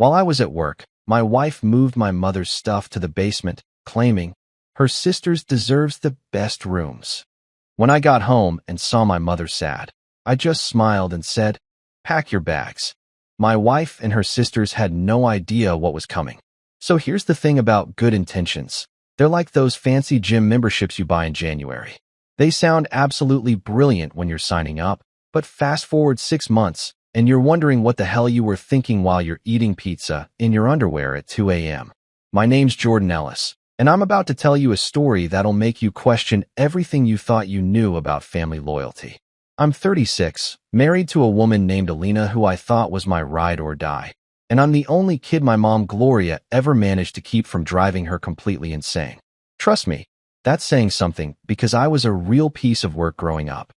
While I was at work, my wife moved my mother's stuff to the basement, claiming, "Her sisters deserves the best rooms." When I got home and saw my mother sad, I just smiled and said, "Pack your bags." My wife and her sisters had no idea what was coming. So here's the thing about good intentions. They're like those fancy gym memberships you buy in January. They sound absolutely brilliant when you're signing up, but fast forward 6 months, and you're wondering what the hell you were thinking while you're eating pizza in your underwear at 2 a.m. My name's Jordan Ellis, and I'm about to tell you a story that'll make you question everything you thought you knew about family loyalty. I'm 36, married to a woman named Alina who I thought was my ride or die, and I'm the only kid my mom Gloria ever managed to keep from driving her completely insane. Trust me, that's saying something because I was a real piece of work growing up.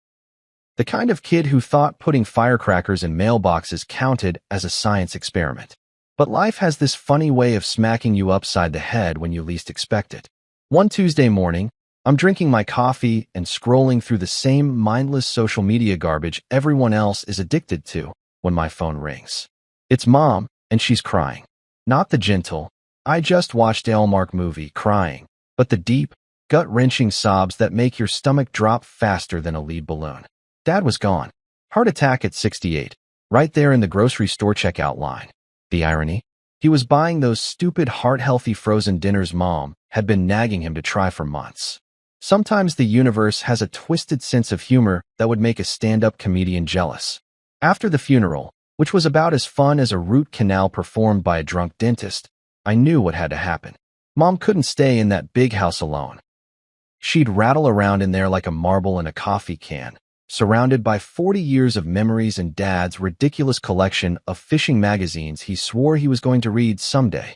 The kind of kid who thought putting firecrackers in mailboxes counted as a science experiment. But life has this funny way of smacking you upside the head when you least expect it. One Tuesday morning, I'm drinking my coffee and scrolling through the same mindless social media garbage everyone else is addicted to when my phone rings. It's Mom, and she's crying. Not the gentle, "I just watched a Hallmark movie" crying, but the deep, gut-wrenching sobs that make your stomach drop faster than a lead balloon. Dad was gone. Heart attack at 68, right there in the grocery store checkout line. The irony? He was buying those stupid heart-healthy frozen dinners Mom had been nagging him to try for months. Sometimes the universe has a twisted sense of humor that would make a stand-up comedian jealous. After the funeral, which was about as fun as a root canal performed by a drunk dentist, I knew what had to happen. Mom couldn't stay in that big house alone. She'd rattle around in there like a marble in a coffee can, surrounded by 40 years of memories and Dad's ridiculous collection of fishing magazines he swore he was going to read someday.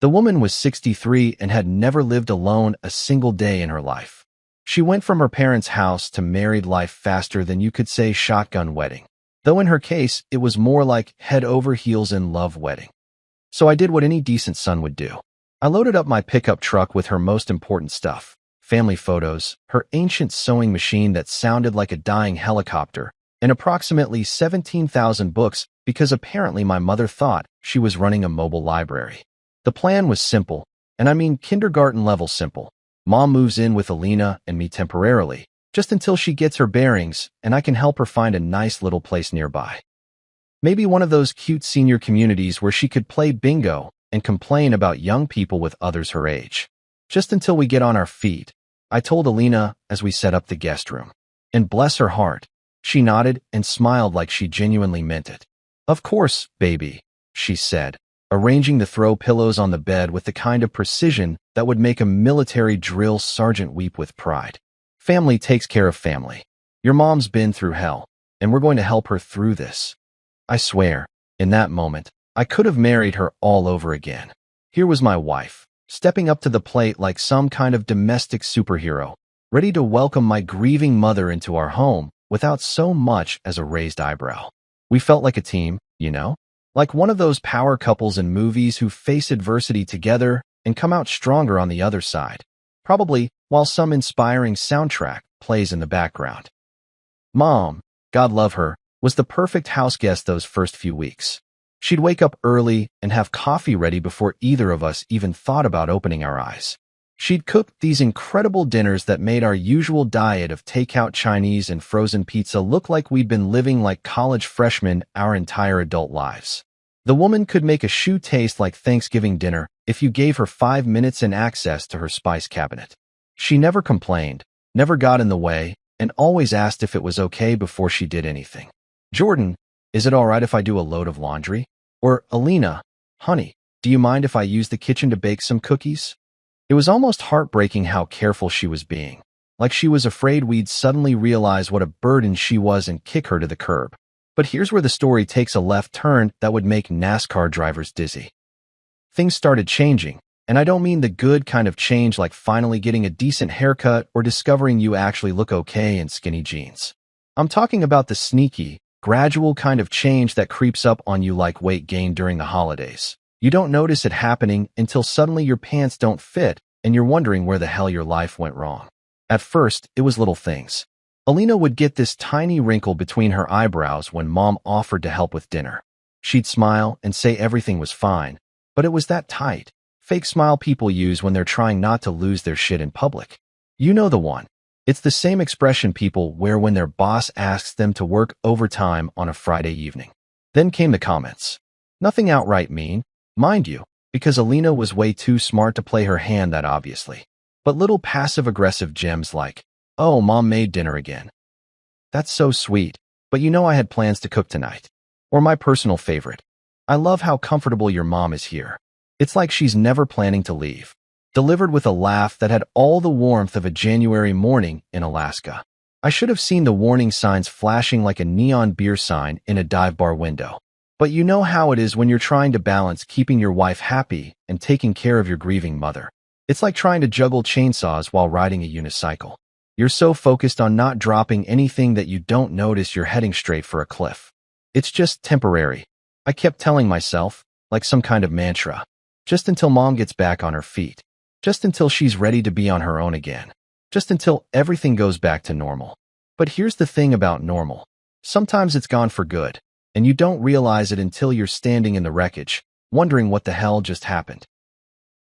The woman was 63 and had never lived alone a single day in her life. She went from her parents' house to married life faster than you could say shotgun wedding, though in her case, it was more like head over heels in love wedding. So I did what any decent son would do. I loaded up my pickup truck with her most important stuff: family photos, her ancient sewing machine that sounded like a dying helicopter, and approximately 17,000 books because apparently my mother thought she was running a mobile library. The plan was simple, and I mean kindergarten-level simple. Mom moves in with Alina and me temporarily, just until she gets her bearings and I can help her find a nice little place nearby. Maybe one of those cute senior communities where she could play bingo and complain about young people with others her age. Just until we get on our feet, I told Alina as we set up the guest room. And bless her heart, she nodded and smiled like she genuinely meant it. "Of course, baby," she said, arranging the throw pillows on the bed with the kind of precision that would make a military drill sergeant weep with pride. "Family takes care of family. Your mom's been through hell, and we're going to help her through this." I swear, in that moment, I could have married her all over again. Here was my wife, stepping up to the plate like some kind of domestic superhero, ready to welcome my grieving mother into our home without so much as a raised eyebrow. We felt like a team, you know? Like one of those power couples in movies who face adversity together and come out stronger on the other side, probably while some inspiring soundtrack plays in the background. Mom, God love her, was the perfect house guest those first few weeks. She'd wake up early and have coffee ready before either of us even thought about opening our eyes. She'd cook these incredible dinners that made our usual diet of takeout Chinese and frozen pizza look like we'd been living like college freshmen our entire adult lives. The woman could make a shoe taste like Thanksgiving dinner if you gave her 5 minutes and access to her spice cabinet. She never complained, never got in the way, and always asked if it was okay before she did anything. "Jordan, is it all right if I do a load of laundry?" Or, "Alina, honey, do you mind if I use the kitchen to bake some cookies?" It was almost heartbreaking how careful she was being, like she was afraid we'd suddenly realize what a burden she was and kick her to the curb. But here's where the story takes a left turn that would make NASCAR drivers dizzy. Things started changing, and I don't mean the good kind of change like finally getting a decent haircut or discovering you actually look okay in skinny jeans. I'm talking about the sneaky, gradual kind of change that creeps up on you like weight gain during the holidays. You don't notice it happening until suddenly your pants don't fit and you're wondering where the hell your life went wrong. At first, it was little things. Alina would get this tiny wrinkle between her eyebrows when Mom offered to help with dinner. She'd smile and say everything was fine, but it was that tight, fake smile people use when they're trying not to lose their shit in public. You know the one. It's the same expression people wear when their boss asks them to work overtime on a Friday evening. Then came the comments. Nothing outright mean, mind you, because Alina was way too smart to play her hand that obviously. But little passive-aggressive gems like, "Oh, mom made dinner again. That's so sweet, but you know I had plans to cook tonight." Or my personal favorite, "I love how comfortable your mom is here. It's like she's never planning to leave." Delivered with a laugh that had all the warmth of a January morning in Alaska. I should have seen the warning signs flashing like a neon beer sign in a dive bar window. But you know how it is when you're trying to balance keeping your wife happy and taking care of your grieving mother. It's like trying to juggle chainsaws while riding a unicycle. You're so focused on not dropping anything that you don't notice you're heading straight for a cliff. It's just temporary. I kept telling myself, like some kind of mantra, just until mom gets back on her feet. Just until she's ready to be on her own again. Just until everything goes back to normal. But here's the thing about normal. Sometimes it's gone for good, and you don't realize it until you're standing in the wreckage, wondering what the hell just happened.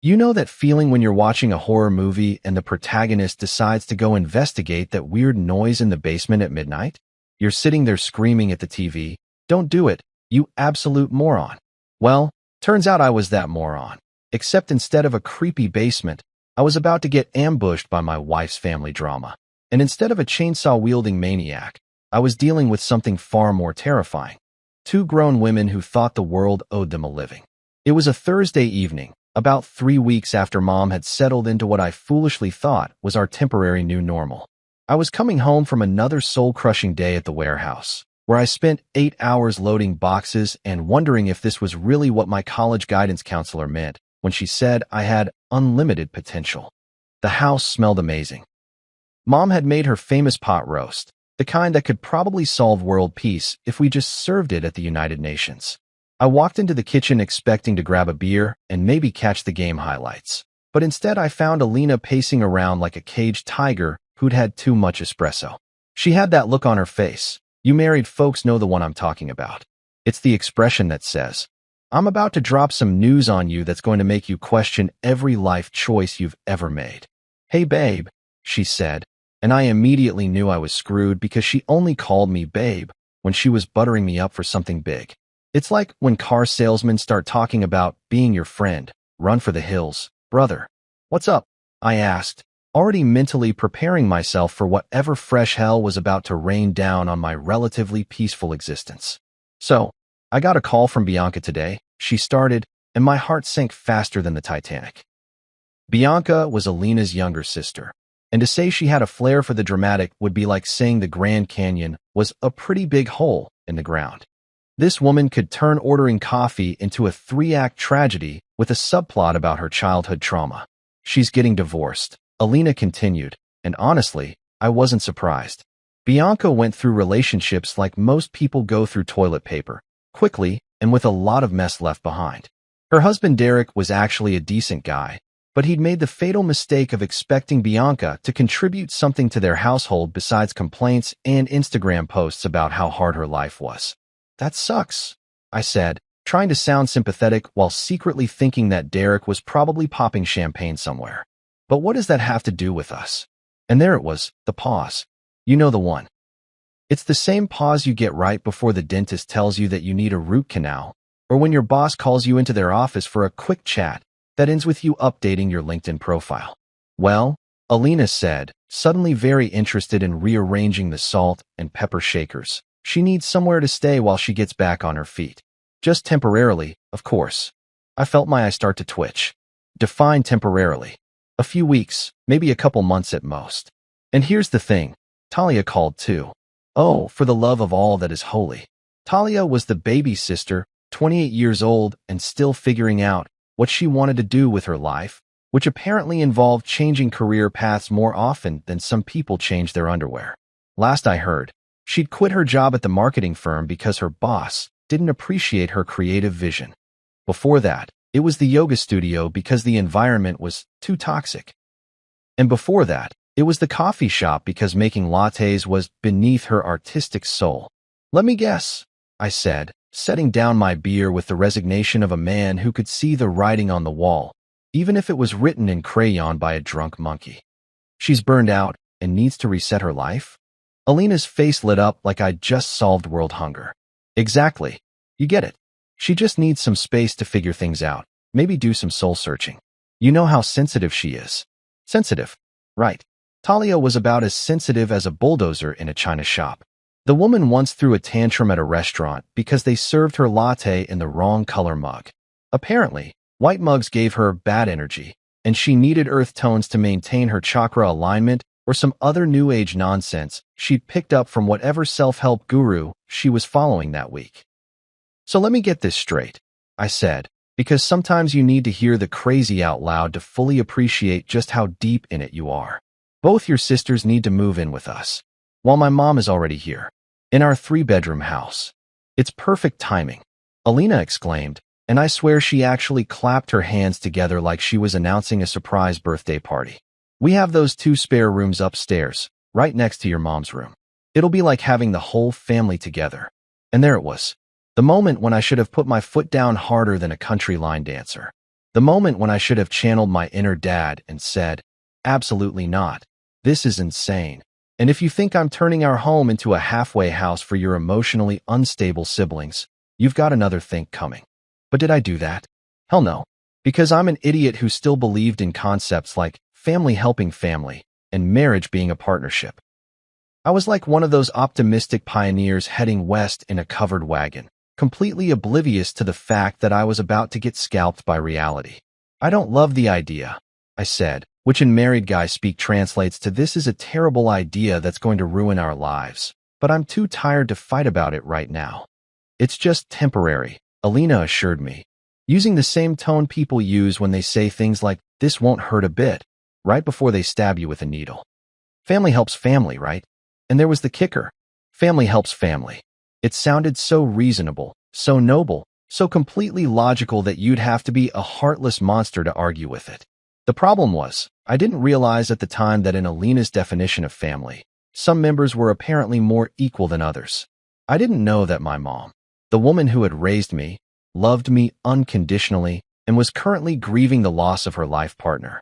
You know that feeling when you're watching a horror movie and the protagonist decides to go investigate that weird noise in the basement at midnight? You're sitting there screaming at the TV, "Don't do it, you absolute moron." Well, turns out I was that moron. Except instead of a creepy basement, I was about to get ambushed by my wife's family drama. And instead of a chainsaw-wielding maniac, I was dealing with something far more terrifying. Two grown women who thought the world owed them a living. It was a Thursday evening, about 3 weeks after mom had settled into what I foolishly thought was our temporary new normal. I was coming home from another soul-crushing day at the warehouse, where I spent 8 hours loading boxes and wondering if this was really what my college guidance counselor meant when she said I had unlimited potential. The house smelled amazing. Mom had made her famous pot roast, the kind that could probably solve world peace if we just served it at the United Nations. I walked into the kitchen expecting to grab a beer and maybe catch the game highlights. But instead I found Alina pacing around like a caged tiger who'd had too much espresso. She had that look on her face. You married folks know the one I'm talking about. It's the expression that says, "I'm about to drop some news on you that's going to make you question every life choice you've ever made." "Hey babe," she said, and I immediately knew I was screwed because she only called me babe when she was buttering me up for something big. It's like when car salesmen start talking about being your friend. Run for the hills, brother. "What's up?" I asked, already mentally preparing myself for whatever fresh hell was about to rain down on my relatively peaceful existence. "So, I got a call from Bianca today," she started, and my heart sank faster than the Titanic. Bianca was Alina's younger sister, and to say she had a flair for the dramatic would be like saying the Grand Canyon was a pretty big hole in the ground. This woman could turn ordering coffee into a 3-act tragedy with a subplot about her childhood trauma. "She's getting divorced," Alina continued, and honestly, I wasn't surprised. Bianca went through relationships like most people go through toilet paper, quickly and with a lot of mess left behind. Her husband Derek was actually a decent guy, but he'd made the fatal mistake of expecting Bianca to contribute something to their household besides complaints and Instagram posts about how hard her life was. "That sucks," I said, trying to sound sympathetic while secretly thinking that Derek was probably popping champagne somewhere. "But what does that have to do with us?" And there it was, the pause. You know the one. It's the same pause you get right before the dentist tells you that you need a root canal, or when your boss calls you into their office for a quick chat that ends with you updating your LinkedIn profile. "Well," Alina said, suddenly very interested in rearranging the salt and pepper shakers, "she needs somewhere to stay while she gets back on her feet. Just temporarily, of course." I felt my eyes start to twitch. Define temporarily. A few weeks, maybe a couple months at most. And here's the thing, Talia called too. Oh, for the love of all that is holy. Talia was the baby sister, 28 years old and still figuring out what she wanted to do with her life, which apparently involved changing career paths more often than some people change their underwear. Last I heard, she'd quit her job at the marketing firm because her boss didn't appreciate her creative vision. Before that, it was the yoga studio because the environment was too toxic. And before that, it was the coffee shop because making lattes was beneath her artistic soul. "Let me guess," I said, setting down my beer with the resignation of a man who could see the writing on the wall, even if it was written in crayon by a drunk monkey. She's burned out and needs to reset her life? Alina's face lit up like I'd just solved world hunger. Exactly. You get it. She just needs some space to figure things out, maybe do some soul searching. You know how sensitive she is. Sensitive. Right. Talia was about as sensitive as a bulldozer in a china shop. The woman once threw a tantrum at a restaurant because they served her latte in the wrong color mug. Apparently, white mugs gave her bad energy, and she needed earth tones to maintain her chakra alignment or some other new age nonsense she'd picked up from whatever self-help guru she was following that week. So let me get this straight, I said, because sometimes you need to hear the crazy out loud to fully appreciate just how deep in it you are. Both your sisters need to move in with us, while my mom is already here, in our 3-bedroom house. It's perfect timing, Alina exclaimed, and I swear she actually clapped her hands together like she was announcing a surprise birthday party. We have those 2 spare rooms upstairs, right next to your mom's room. It'll be like having the whole family together. And there it was. The moment when I should have put my foot down harder than a country line dancer. The moment when I should have channeled my inner dad and said, absolutely not. This is insane. And if you think I'm turning our home into a halfway house for your emotionally unstable siblings, you've got another think coming. But did I do that? Hell no. Because I'm an idiot who still believed in concepts like family helping family and marriage being a partnership. I was like one of those optimistic pioneers heading west in a covered wagon, completely oblivious to the fact that I was about to get scalped by reality. I don't love the idea, I said, which in married guy speak translates to this is a terrible idea that's going to ruin our lives, but I'm too tired to fight about it right now. It's just temporary, Alina assured me, using the same tone people use when they say things like, this won't hurt a bit, right before they stab you with a needle. Family helps family, right? And there was the kicker. Family helps family. It sounded so reasonable, so noble, so completely logical that you'd have to be a heartless monster to argue with it. The problem was, I didn't realize at the time that in Alina's definition of family, some members were apparently more equal than others. I didn't know that my mom, the woman who had raised me, loved me unconditionally and was currently grieving the loss of her life partner,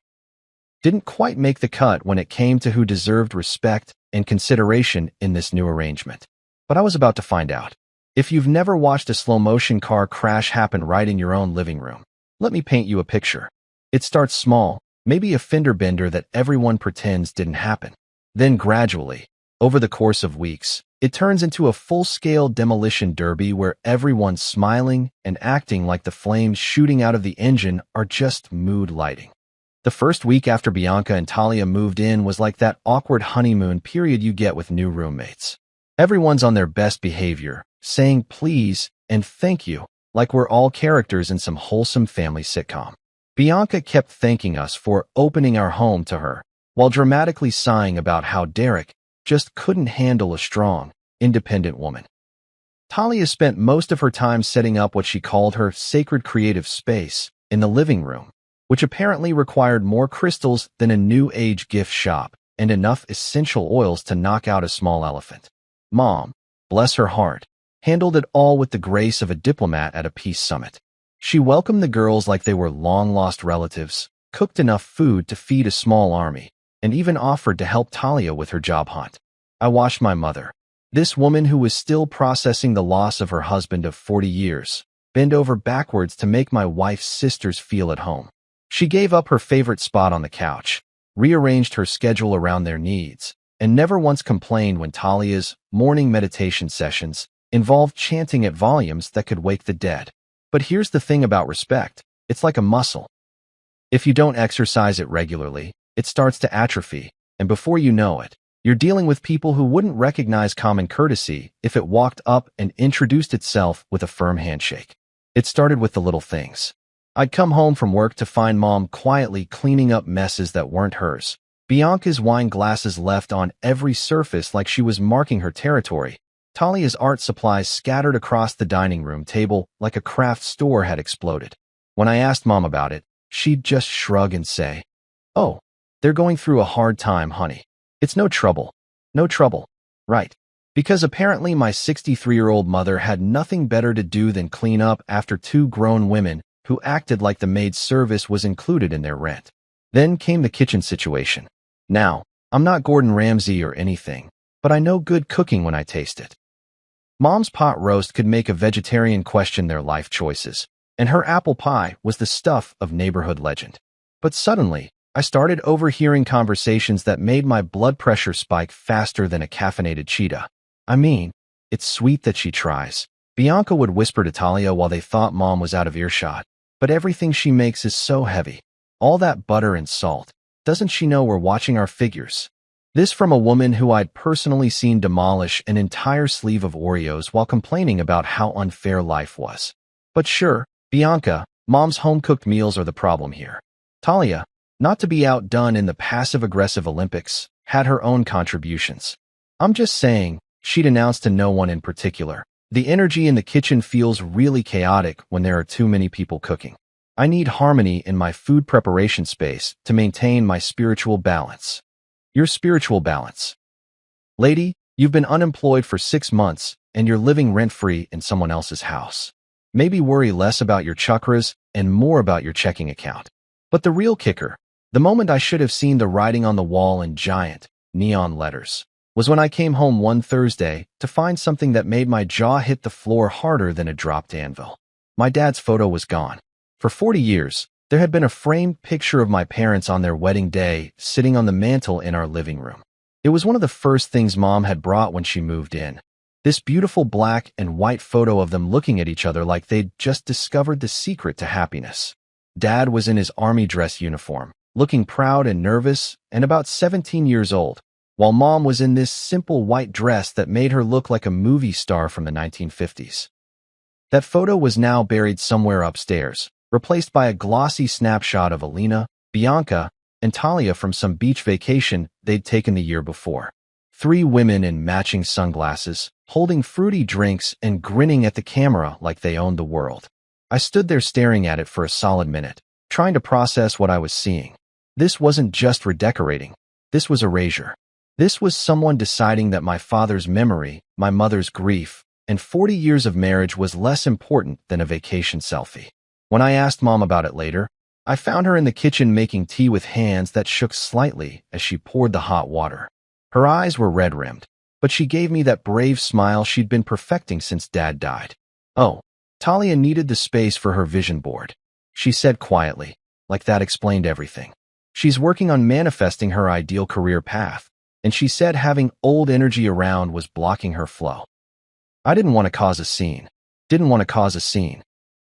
didn't quite make the cut when it came to who deserved respect and consideration in this new arrangement. But I was about to find out. If you've never watched a slow-motion car crash happen right in your own living room, let me paint you a picture. It starts small, maybe a fender bender that everyone pretends didn't happen. Then gradually, over the course of weeks, it turns into a full-scale demolition derby where everyone's smiling and acting like the flames shooting out of the engine are just mood lighting. The first week after Bianca and Talia moved in was like that awkward honeymoon period you get with new roommates. Everyone's on their best behavior, saying please and thank you, like we're all characters in some wholesome family sitcom. Bianca kept thanking us for opening our home to her, while dramatically sighing about how Derek just couldn't handle a strong, independent woman. Talia spent most of her time setting up what she called her sacred creative space in the living room, which apparently required more crystals than a new age gift shop and enough essential oils to knock out a small elephant. Mom, bless her heart, handled it all with the grace of a diplomat at a peace summit. She welcomed the girls like they were long-lost relatives, cooked enough food to feed a small army, and even offered to help Talia with her job hunt. I watched my mother, this woman who was still processing the loss of her husband of 40 years, bend over backwards to make my wife's sisters feel at home. She gave up her favorite spot on the couch, rearranged her schedule around their needs, and never once complained when Talia's morning meditation sessions involved chanting at volumes that could wake the dead. But here's the thing about respect. It's like a muscle. If you don't exercise it regularly, it starts to atrophy, and before you know it, you're dealing with people who wouldn't recognize common courtesy if it walked up and introduced itself with a firm handshake. It started with the little things. I'd come home from work to find Mom quietly cleaning up messes that weren't hers. Bianca's wine glasses left on every surface like she was marking her territory. Talia's art supplies scattered across the dining room table like a craft store had exploded. When I asked Mom about it, she'd just shrug and say, "Oh, they're going through a hard time, honey. It's no trouble. No trouble. Right." Because apparently my 63-year-old mother had nothing better to do than clean up after two grown women who acted like the maid's service was included in their rent. Then came the kitchen situation. Now, I'm not Gordon Ramsay or anything, but I know good cooking when I taste it. Mom's pot roast could make a vegetarian question their life choices, and her apple pie was the stuff of neighborhood legend. But suddenly, I started overhearing conversations that made my blood pressure spike faster than a caffeinated cheetah. I mean, it's sweet that she tries. Bianca would whisper to Talia while they thought Mom was out of earshot. But everything she makes is so heavy. All that butter and salt. Doesn't she know we're watching our figures? This from a woman who I'd personally seen demolish an entire sleeve of Oreos while complaining about how unfair life was. But sure, Bianca, Mom's home-cooked meals are the problem here. Talia, not to be outdone in the passive-aggressive Olympics, had her own contributions. I'm just saying, she'd announced to no one in particular. The energy in the kitchen feels really chaotic when there are too many people cooking. I need harmony in my food preparation space to maintain my spiritual balance. Your spiritual balance. Lady, you've been unemployed for 6 months and you're living rent-free in someone else's house. Maybe worry less about your chakras and more about your checking account. But the real kicker, the moment I should have seen the writing on the wall in giant, neon letters, was when I came home one Thursday to find something that made my jaw hit the floor harder than a dropped anvil. My dad's photo was gone. For 40 years, there had been a framed picture of my parents on their wedding day sitting on the mantel in our living room. It was one of the first things Mom had brought when she moved in. This beautiful black and white photo of them looking at each other like they'd just discovered the secret to happiness. Dad was in his army dress uniform, looking proud and nervous and about 17 years old, while Mom was in this simple white dress that made her look like a movie star from the 1950s. That photo was now buried somewhere upstairs, replaced by a glossy snapshot of Alina, Bianca, and Talia from some beach vacation they'd taken the year before. 3 women in matching sunglasses, holding fruity drinks and grinning at the camera like they owned the world. I stood there staring at it for a solid minute, trying to process what I was seeing. This wasn't just redecorating. This was erasure. This was someone deciding that my father's memory, my mother's grief, and 40 years of marriage was less important than a vacation selfie. When I asked Mom about it later, I found her in the kitchen making tea with hands that shook slightly as she poured the hot water. Her eyes were red-rimmed, but she gave me that brave smile she'd been perfecting since Dad died. Oh, Talia needed the space for her vision board, she said quietly, like that explained everything. She's working on manifesting her ideal career path, and she said having old energy around was blocking her flow. I didn't want to cause a scene.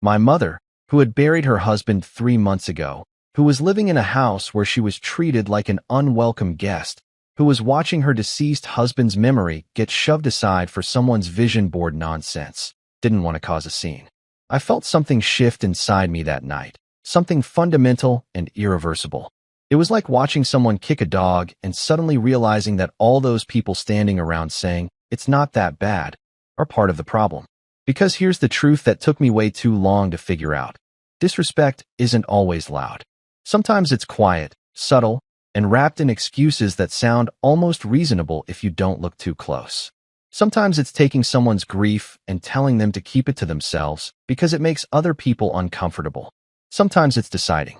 My mother, who had buried her husband 3 months ago, who was living in a house where she was treated like an unwelcome guest, who was watching her deceased husband's memory get shoved aside for someone's vision board nonsense, didn't want to cause a scene. I felt something shift inside me that night, something fundamental and irreversible. It was like watching someone kick a dog and suddenly realizing that all those people standing around saying, "It's not that bad," are part of the problem. Because here's the truth that took me way too long to figure out. Disrespect isn't always loud. Sometimes it's quiet, subtle, and wrapped in excuses that sound almost reasonable if you don't look too close. Sometimes it's taking someone's grief and telling them to keep it to themselves because it makes other people uncomfortable. Sometimes it's deciding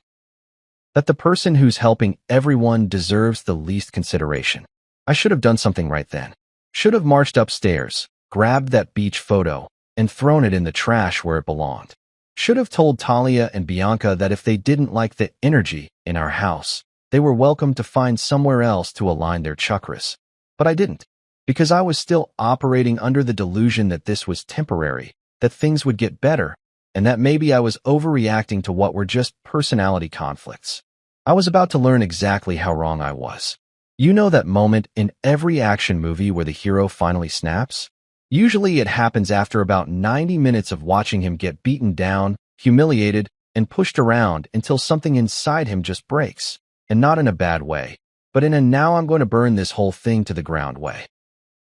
that the person who's helping everyone deserves the least consideration. I should have done something right then. Should have marched upstairs, grabbed that beach photo, and thrown it in the trash where it belonged. Should have told Talia and Bianca that if they didn't like the energy in our house, they were welcome to find somewhere else to align their chakras. But I didn't, because I was still operating under the delusion that this was temporary, that things would get better, and that maybe I was overreacting to what were just personality conflicts. I was about to learn exactly how wrong I was. You know that moment in every action movie where the hero finally snaps? Usually it happens after about 90 minutes of watching him get beaten down, humiliated, and pushed around until something inside him just breaks. And not in a bad way, but in a now I'm going to burn this whole thing to the ground way.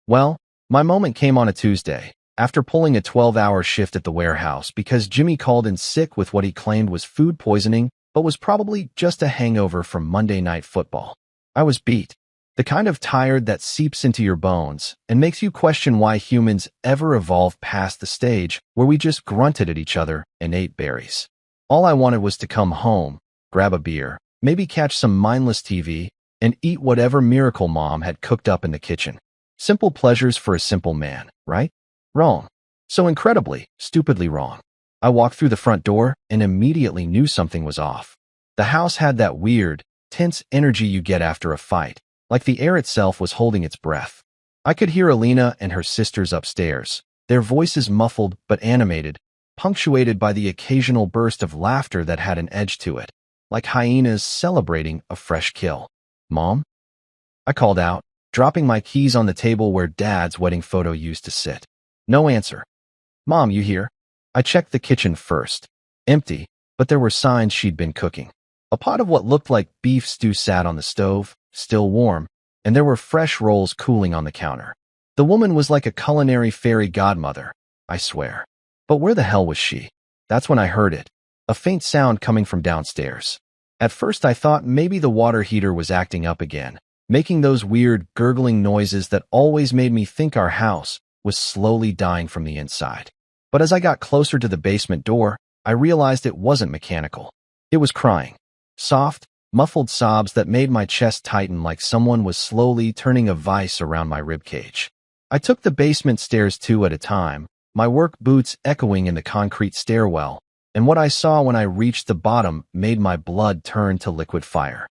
Well, my moment came on a Tuesday, after pulling a 12-hour shift at the warehouse because Jimmy called in sick with what he claimed was food poisoning, but was probably just a hangover from Monday Night Football. I was beat. The kind of tired that seeps into your bones and makes you question why humans ever evolved past the stage where we just grunted at each other and ate berries. All I wanted was to come home, grab a beer, maybe catch some mindless TV, and eat whatever miracle mom had cooked up in the kitchen. Simple pleasures for a simple man, right? Wrong. So incredibly, stupidly wrong. I walked through the front door and immediately knew something was off. The house had that weird, tense energy you get after a fight, like the air itself was holding its breath. I could hear Alina and her sisters upstairs, their voices muffled but animated, punctuated by the occasional burst of laughter that had an edge to it, like hyenas celebrating a fresh kill. "Mom?" I called out, dropping my keys on the table where Dad's wedding photo used to sit. No answer. "Mom, you here?" I checked the kitchen first. Empty, but there were signs she'd been cooking. A pot of what looked like beef stew sat on the stove, still warm, and there were fresh rolls cooling on the counter. The woman was like a culinary fairy godmother, I swear. But where the hell was she? That's when I heard it, a faint sound coming from downstairs. At first I thought maybe the water heater was acting up again, making those weird gurgling noises that always made me think our house was slowly dying from the inside. But as I got closer to the basement door, I realized it wasn't mechanical. It was crying. Soft, muffled sobs that made my chest tighten like someone was slowly turning a vice around my ribcage. I took the basement stairs two at a time, my work boots echoing in the concrete stairwell, and what I saw when I reached the bottom made my blood turn to liquid fire.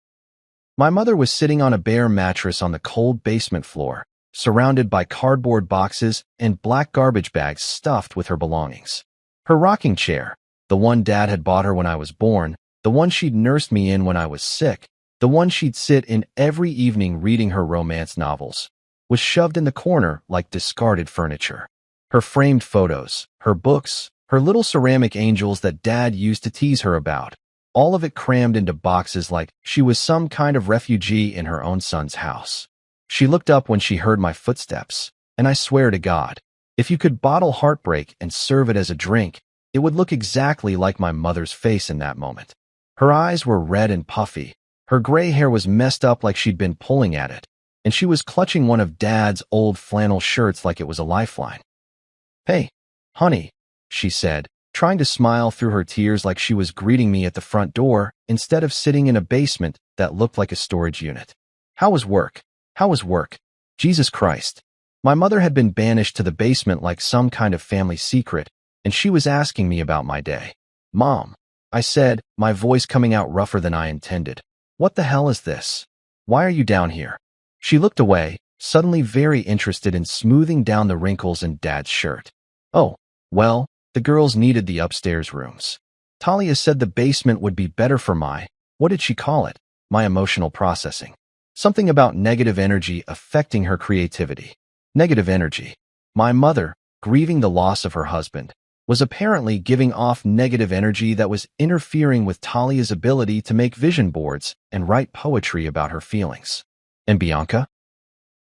My mother was sitting on a bare mattress on the cold basement floor, surrounded by cardboard boxes and black garbage bags stuffed with her belongings. Her rocking chair, the one Dad had bought her when I was born, the one she'd nursed me in when I was sick, the one she'd sit in every evening reading her romance novels, was shoved in the corner like discarded furniture. Her framed photos, her books, her little ceramic angels that Dad used to tease her about, all of it crammed into boxes like she was some kind of refugee in her own son's house. She looked up when she heard my footsteps, and I swear to God, if you could bottle heartbreak and serve it as a drink, it would look exactly like my mother's face in that moment. Her eyes were red and puffy, her gray hair was messed up like she'd been pulling at it, and she was clutching one of Dad's old flannel shirts like it was a lifeline. "Hey, honey," she said, trying to smile through her tears like she was greeting me at the front door instead of sitting in a basement that looked like a storage unit. How was work? How was work? Jesus Christ. My mother had been banished to the basement like some kind of family secret, and she was asking me about my day. "Mom," I said, my voice coming out rougher than I intended. "What the hell is this? Why are you down here?" She looked away, suddenly very interested in smoothing down the wrinkles in Dad's shirt. "Oh, well, the girls needed the upstairs rooms. Talia said the basement would be better for what did she call it? My emotional processing. Something about negative energy affecting her creativity. Negative energy. My mother, grieving the loss of her husband, was apparently giving off negative energy that was interfering with Talia's ability to make vision boards and write poetry about her feelings. And Bianca?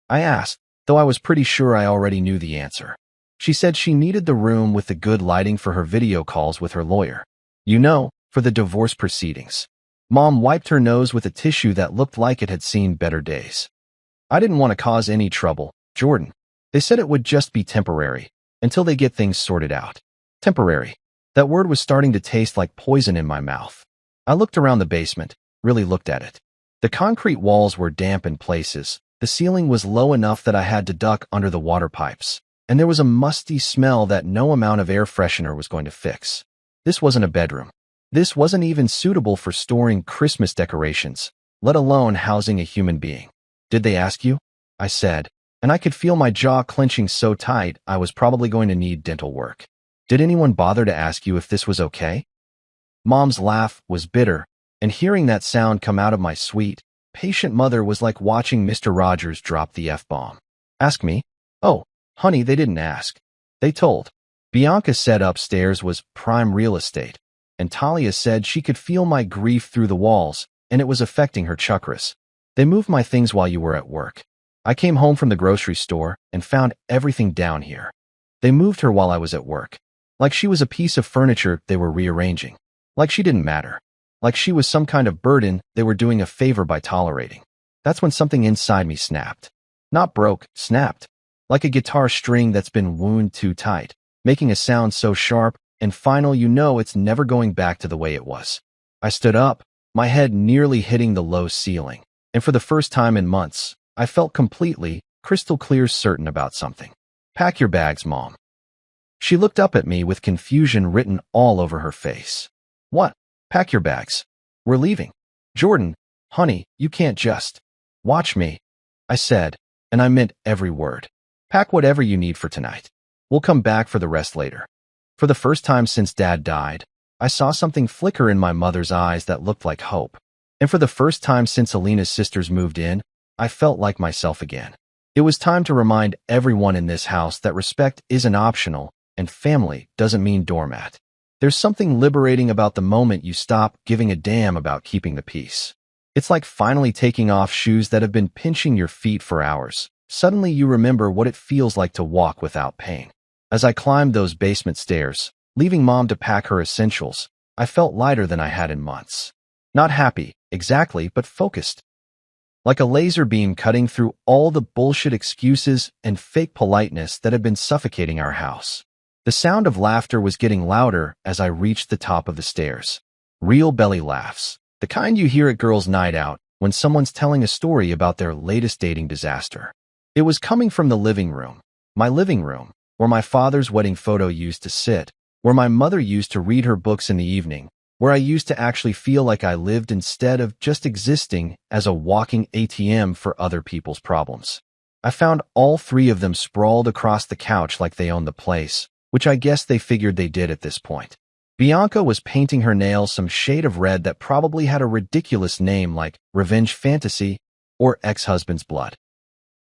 I asked, though I was pretty sure I already knew the answer. She said she needed the room with the good lighting for her video calls with her lawyer. You know, for the divorce proceedings. Mom wiped her nose with a tissue that looked like it had seen better days. "I didn't want to cause any trouble, Jordan. They said it would just be temporary, until they get things sorted out." Temporary. That word was starting to taste like poison in my mouth. I looked around the basement, really looked at it. The concrete walls were damp in places, the ceiling was low enough that I had to duck under the water pipes, and there was a musty smell that no amount of air freshener was going to fix. This wasn't a bedroom. This wasn't even suitable for storing Christmas decorations, let alone housing a human being. "Did they ask you?" I said, and I could feel my jaw clenching so tight I was probably going to need dental work. "Did anyone bother to ask you if this was okay?" Mom's laugh was bitter, and hearing that sound come out of my sweet, patient mother was like watching Mr. Rogers drop the F-bomb. "Ask me? Oh, honey, they didn't ask. They told." Bianca said upstairs was prime real estate, and Talia said she could feel my grief through the walls, and it was affecting her chakras. "They moved my things while you were at work. I came home from the grocery store and found everything down here. They moved her while I was at work. Like she was a piece of furniture they were rearranging. Like she didn't matter. Like she was some kind of burden they were doing a favor by tolerating. That's when something inside me snapped. Not broke, snapped. Like a guitar string that's been wound too tight, making a sound so sharp and final you know it's never going back to the way it was. I stood up, my head nearly hitting the low ceiling, and for the first time in months, I felt completely, crystal clear certain about something. Pack your bags, Mom. She looked up at me with confusion written all over her face. What? Pack your bags. We're leaving. Jordan, honey, you can't just. Watch me, I said, and I meant every word. Pack whatever you need for tonight. We'll come back for the rest later. For the first time since Dad died, I saw something flicker in my mother's eyes that looked like hope. And for the first time since Alina's sisters moved in, I felt like myself again. It was time to remind everyone in this house that respect isn't optional and family doesn't mean doormat. There's something liberating about the moment you stop giving a damn about keeping the peace. It's like finally taking off shoes that have been pinching your feet for hours. Suddenly you remember what it feels like to walk without pain. As I climbed those basement stairs, leaving Mom to pack her essentials, I felt lighter than I had in months. Not happy, exactly, but focused. Like a laser beam cutting through all the bullshit excuses and fake politeness that had been suffocating our house. The sound of laughter was getting louder as I reached the top of the stairs. Real belly laughs. The kind you hear at girls' night out when someone's telling a story about their latest dating disaster. It was coming from the living room, my living room, where my father's wedding photo used to sit, where my mother used to read her books in the evening, where I used to actually feel like I lived instead of just existing as a walking ATM for other people's problems. I found all three of them sprawled across the couch like they owned the place, which I guess they figured they did at this point. Bianca was painting her nails some shade of red that probably had a ridiculous name like Revenge Fantasy or Ex-Husband's Blood.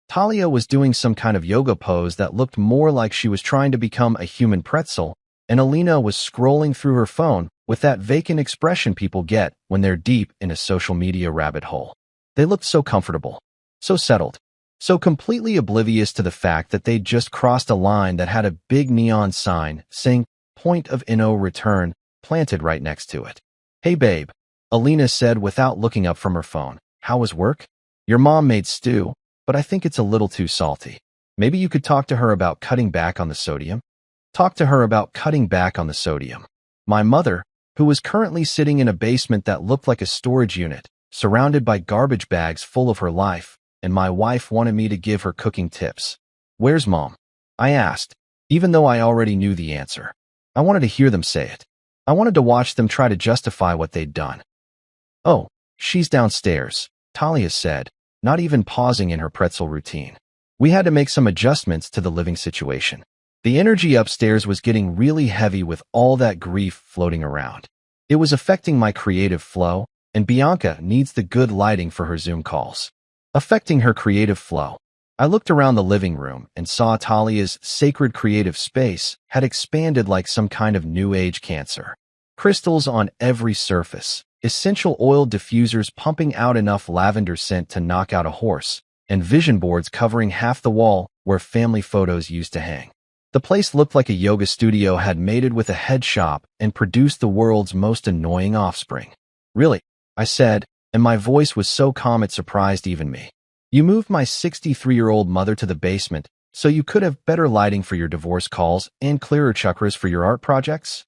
Talia was doing some kind of yoga pose that looked more like she was trying to become a human pretzel, and Alina was scrolling through her phone with that vacant expression people get when they're deep in a social media rabbit hole. They looked so comfortable, so settled, so completely oblivious to the fact that they'd just crossed a line that had a big neon sign saying "Point of No Return" planted right next to it. Hey babe, Alina said without looking up from her phone. How was work? Your mom made stew, but I think it's a little too salty. Maybe you could talk to her about cutting back on the sodium? Talk to her about cutting back on the sodium. My mother, who was currently sitting in a basement that looked like a storage unit, surrounded by garbage bags full of her life, and my wife wanted me to give her cooking tips. Where's Mom? I asked, even though I already knew the answer. I wanted to hear them say it. I wanted to watch them try to justify what they'd done. Oh, she's downstairs, Talia said, not even pausing in her pretzel routine. We had to make some adjustments to the living situation. The energy upstairs was getting really heavy with all that grief floating around. It was affecting my creative flow, and Bianca needs the good lighting for her Zoom calls. Affecting her creative flow. I looked around the living room and saw Talia's sacred creative space had expanded like some kind of new age cancer. Crystals on every surface, essential oil diffusers pumping out enough lavender scent to knock out a horse, and vision boards covering half the wall where family photos used to hang. The place looked like a yoga studio had mated with a head shop and produced the world's most annoying offspring. Really? I said, and my voice was so calm it surprised even me. You moved my 63-year-old mother to the basement so you could have better lighting for your divorce calls and clearer chakras for your art projects?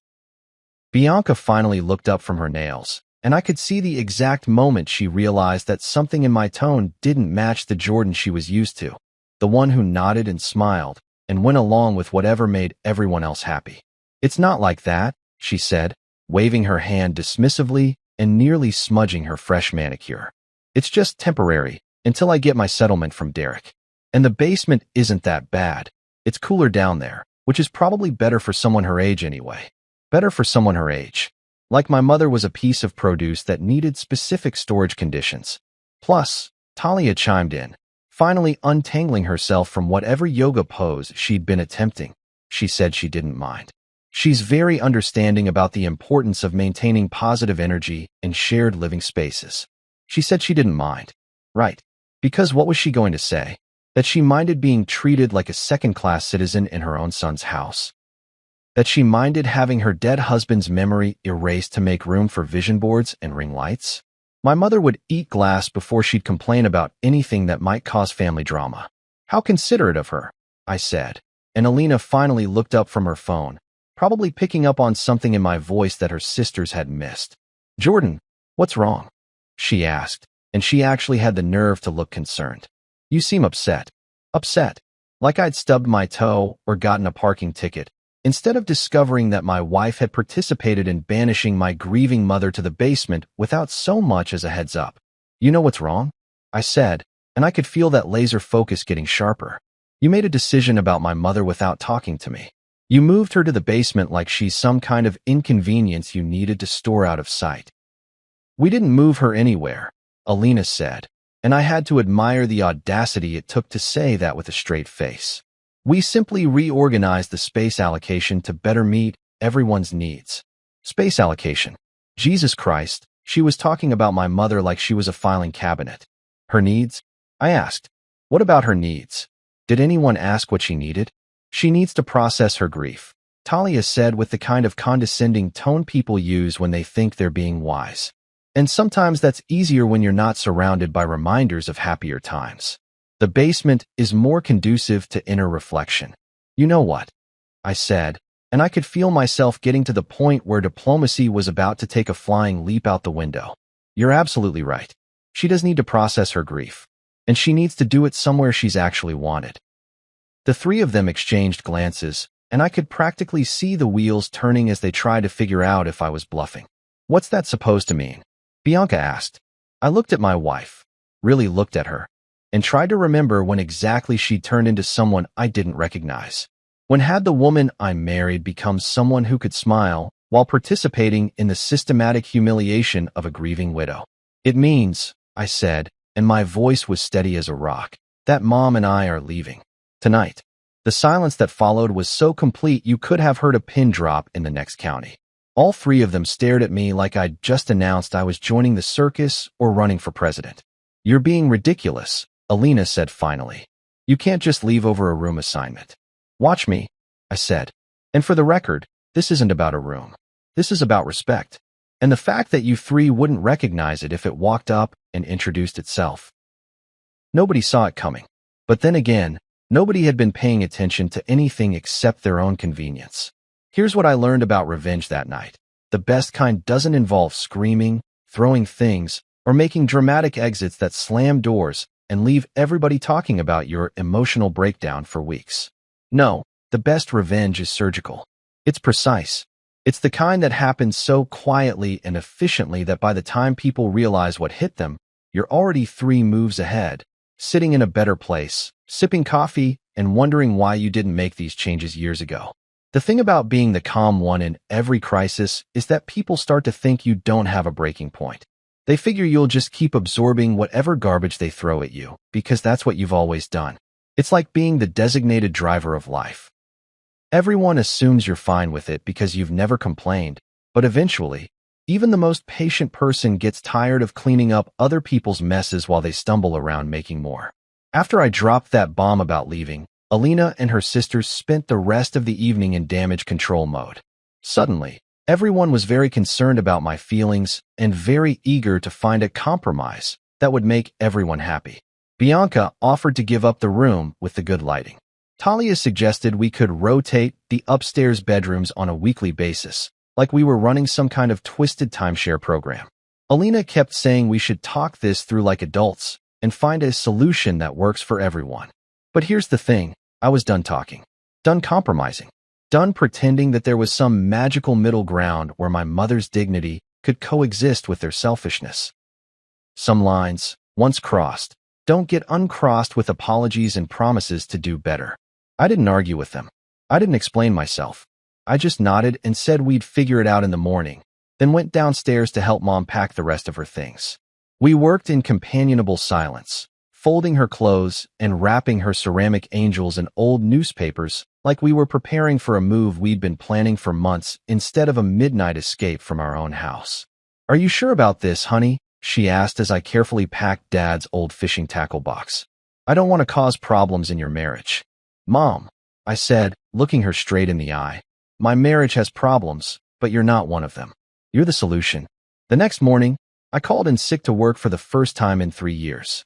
Bianca finally looked up from her nails, and I could see the exact moment she realized that something in my tone didn't match the Jordan she was used to, the one who nodded and smiled and went along with whatever made everyone else happy. It's not like that, she said, waving her hand dismissively and nearly smudging her fresh manicure. It's just temporary, until I get my settlement from Derek. And the basement isn't that bad. It's cooler down there, which is probably better for someone her age anyway. Better for someone her age. Like my mother was a piece of produce that needed specific storage conditions. Plus, Talia chimed in, finally untangling herself from whatever yoga pose she'd been attempting. She said she didn't mind. She's very understanding about the importance of maintaining positive energy in shared living spaces. She said she didn't mind. Right. Because what was she going to say? That she minded being treated like a second-class citizen in her own son's house? That she minded having her dead husband's memory erased to make room for vision boards and ring lights? My mother would eat glass before she'd complain about anything that might cause family drama. How considerate of her, I said. And Alina finally looked up from her phone, probably picking up on something in my voice that her sisters had missed. Jordan, what's wrong? She asked, and she actually had the nerve to look concerned. You seem upset. Upset. Like I'd stubbed my toe or gotten a parking ticket, instead of discovering that my wife had participated in banishing my grieving mother to the basement without so much as a heads up. You know what's wrong? I said, and I could feel that laser focus getting sharper. You made a decision about my mother without talking to me. You moved her to the basement like she's some kind of inconvenience you needed to store out of sight. We didn't move her anywhere, Alina said, and I had to admire the audacity it took to say that with a straight face. We simply reorganized the space allocation to better meet everyone's needs. Space allocation. Jesus Christ, she was talking about my mother like she was a filing cabinet. Her needs? I asked. What about her needs? Did anyone ask what she needed? She needs to process her grief, Talia said with the kind of condescending tone people use when they think they're being wise. And sometimes that's easier when you're not surrounded by reminders of happier times. The basement is more conducive to inner reflection. You know what? I said, and I could feel myself getting to the point where diplomacy was about to take a flying leap out the window. You're absolutely right. She does need to process her grief, and she needs to do it somewhere she's actually wanted. The three of them exchanged glances, and I could practically see the wheels turning as they tried to figure out if I was bluffing. What's that supposed to mean? Bianca asked. I looked at my wife, really looked at her, and tried to remember when exactly she turned into someone I didn't recognize. When had the woman I married become someone who could smile while participating in the systematic humiliation of a grieving widow? It means, I said, and my voice was steady as a rock, that Mom and I are leaving. Tonight. The silence that followed was so complete you could have heard a pin drop in the next county. All three of them stared at me like I'd just announced I was joining the circus or running for president. You're being ridiculous, Alina said finally. You can't just leave over a room assignment. Watch me, I said. And for the record, this isn't about a room. This is about respect. And the fact that you three wouldn't recognize it if it walked up and introduced itself. Nobody saw it coming. But then again, nobody had been paying attention to anything except their own convenience. Here's what I learned about revenge that night. The best kind doesn't involve screaming, throwing things, or making dramatic exits that slam doors and leave everybody talking about your emotional breakdown for weeks. No, the best revenge is surgical. It's precise. It's the kind that happens so quietly and efficiently that by the time people realize what hit them, you're already 3 moves ahead, sitting in a better place, sipping coffee, and wondering why you didn't make these changes years ago. The thing about being the calm one in every crisis is that people start to think you don't have a breaking point. They figure you'll just keep absorbing whatever garbage they throw at you, because that's what you've always done. It's like being the designated driver of life. Everyone assumes you're fine with it because you've never complained, but eventually, even the most patient person gets tired of cleaning up other people's messes while they stumble around making more. After I dropped that bomb about leaving, Alina and her sisters spent the rest of the evening in damage control mode. Suddenly, everyone was very concerned about my feelings and very eager to find a compromise that would make everyone happy. Bianca offered to give up the room with the good lighting. Talia suggested we could rotate the upstairs bedrooms on a weekly basis, like we were running some kind of twisted timeshare program. Alina kept saying we should talk this through like adults and find a solution that works for everyone. But here's the thing. I was done talking, done compromising, done pretending that there was some magical middle ground where my mother's dignity could coexist with their selfishness. Some lines, once crossed, don't get uncrossed with apologies and promises to do better. I didn't argue with them. I didn't explain myself. I just nodded and said we'd figure it out in the morning, then went downstairs to help Mom pack the rest of her things. We worked in companionable silence, folding her clothes and wrapping her ceramic angels in old newspapers like we were preparing for a move we'd been planning for months instead of a midnight escape from our own house. Are you sure about this, honey? She asked as I carefully packed Dad's old fishing tackle box. I don't want to cause problems in your marriage. Mom, I said, looking her straight in the eye. My marriage has problems, but you're not one of them. You're the solution. The next morning, I called in sick to work for the first time in 3 years.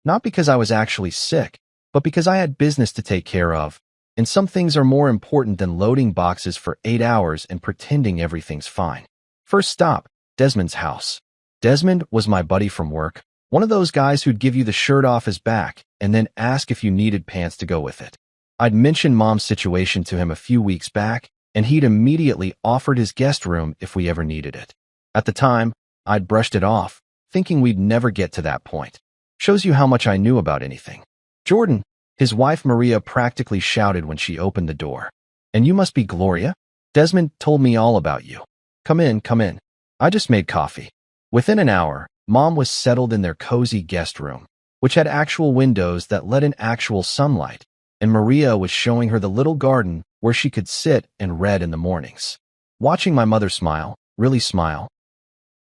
Not because I was actually sick, but because I had business to take care of, and some things are more important than loading boxes for 8 hours and pretending everything's fine. First stop, Desmond's house. Desmond was my buddy from work, one of those guys who'd give you the shirt off his back and then ask if you needed pants to go with it. I'd mentioned Mom's situation to him a few weeks back, and he'd immediately offered his guest room if we ever needed it. At the time, I'd brushed it off, thinking we'd never get to that point. Shows you how much I knew about anything. Jordan, his wife Maria practically shouted when she opened the door. And you must be Gloria? Desmond told me all about you. Come in, come in. I just made coffee. Within an hour, Mom was settled in their cozy guest room, which had actual windows that let in actual sunlight, and Maria was showing her the little garden where she could sit and read in the mornings. Watching my mother smile, really smile,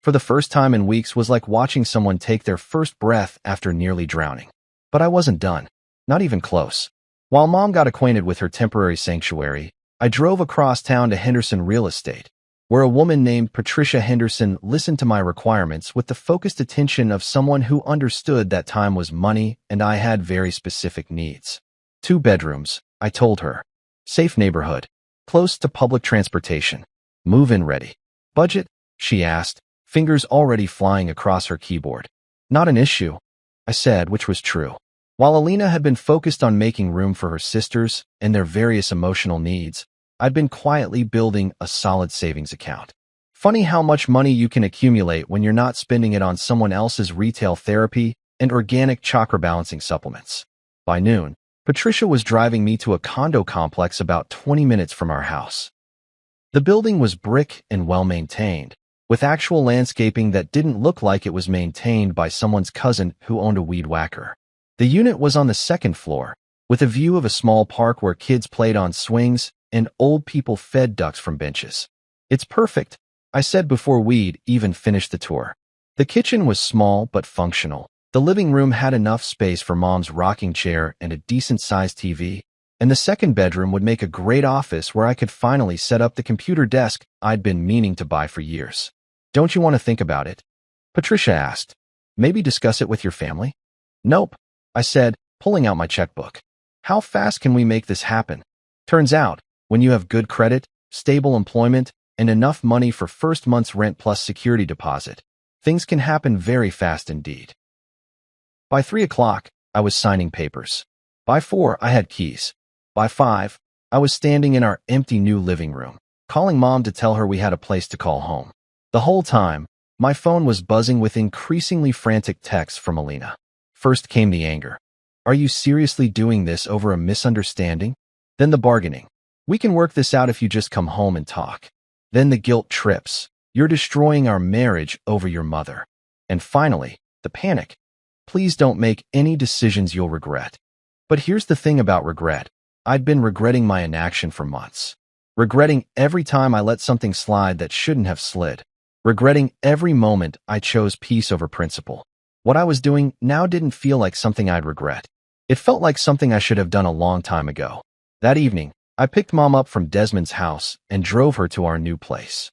for the first time in weeks was like watching someone take their first breath after nearly drowning. But I wasn't done. Not even close. While Mom got acquainted with her temporary sanctuary, I drove across town to Henderson Real Estate, where a woman named Patricia Henderson listened to my requirements with the focused attention of someone who understood that time was money and I had very specific needs. 2 bedrooms, I told her. Safe neighborhood. Close to public transportation. Move-in ready. Budget? She asked, fingers already flying across her keyboard. Not an issue, I said, which was true. While Alina had been focused on making room for her sisters and their various emotional needs, I'd been quietly building a solid savings account. Funny how much money you can accumulate when you're not spending it on someone else's retail therapy and organic chakra balancing supplements. By noon, Patricia was driving me to a condo complex about 20 minutes from our house. The building was brick and well-maintained, with actual landscaping that didn't look like it was maintained by someone's cousin who owned a weed whacker. The unit was on the 2nd floor, with a view of a small park where kids played on swings and old people fed ducks from benches. It's perfect, I said before we'd even finished the tour. The kitchen was small but functional. The living room had enough space for Mom's rocking chair and a decent-sized TV, and the 2nd bedroom would make a great office where I could finally set up the computer desk I'd been meaning to buy for years. Don't you want to think about it? Patricia asked. Maybe discuss it with your family? Nope, I said, pulling out my checkbook. How fast can we make this happen? Turns out, when you have good credit, stable employment, and enough money for first month's rent plus security deposit, things can happen very fast indeed. By 3 o'clock, I was signing papers. By 4, I had keys. By 5, I was standing in our empty new living room, calling Mom to tell her we had a place to call home. The whole time, my phone was buzzing with increasingly frantic texts from Alina. First came the anger. Are you seriously doing this over a misunderstanding? Then the bargaining. We can work this out if you just come home and talk. Then the guilt trips. You're destroying our marriage over your mother. And finally, the panic. Please don't make any decisions you'll regret. But here's the thing about regret. I'd been regretting my inaction for months. Regretting every time I let something slide that shouldn't have slid. Regretting every moment I chose peace over principle. What I was doing now didn't feel like something I'd regret. It felt like something I should have done a long time ago. That evening, I picked Mom up from Desmond's house and drove her to our new place.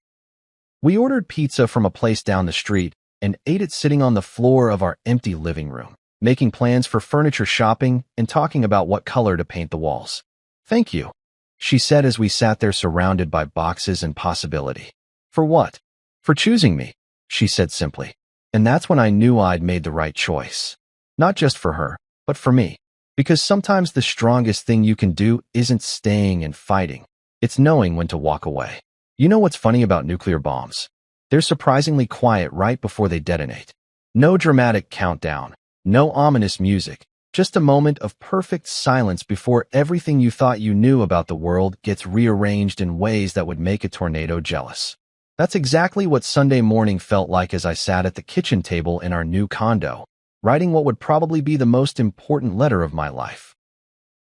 We ordered pizza from a place down the street and ate it sitting on the floor of our empty living room, making plans for furniture shopping and talking about what color to paint the walls. Thank you, she said as we sat there surrounded by boxes and possibility. For what? For choosing me, she said simply. And that's when I knew I'd made the right choice. Not just for her, but for me. Because sometimes the strongest thing you can do isn't staying and fighting. It's knowing when to walk away. You know what's funny about nuclear bombs? They're surprisingly quiet right before they detonate. No dramatic countdown, no ominous music, just a moment of perfect silence before everything you thought you knew about the world gets rearranged in ways that would make a tornado jealous. That's exactly what Sunday morning felt like as I sat at the kitchen table in our new condo, writing what would probably be the most important letter of my life.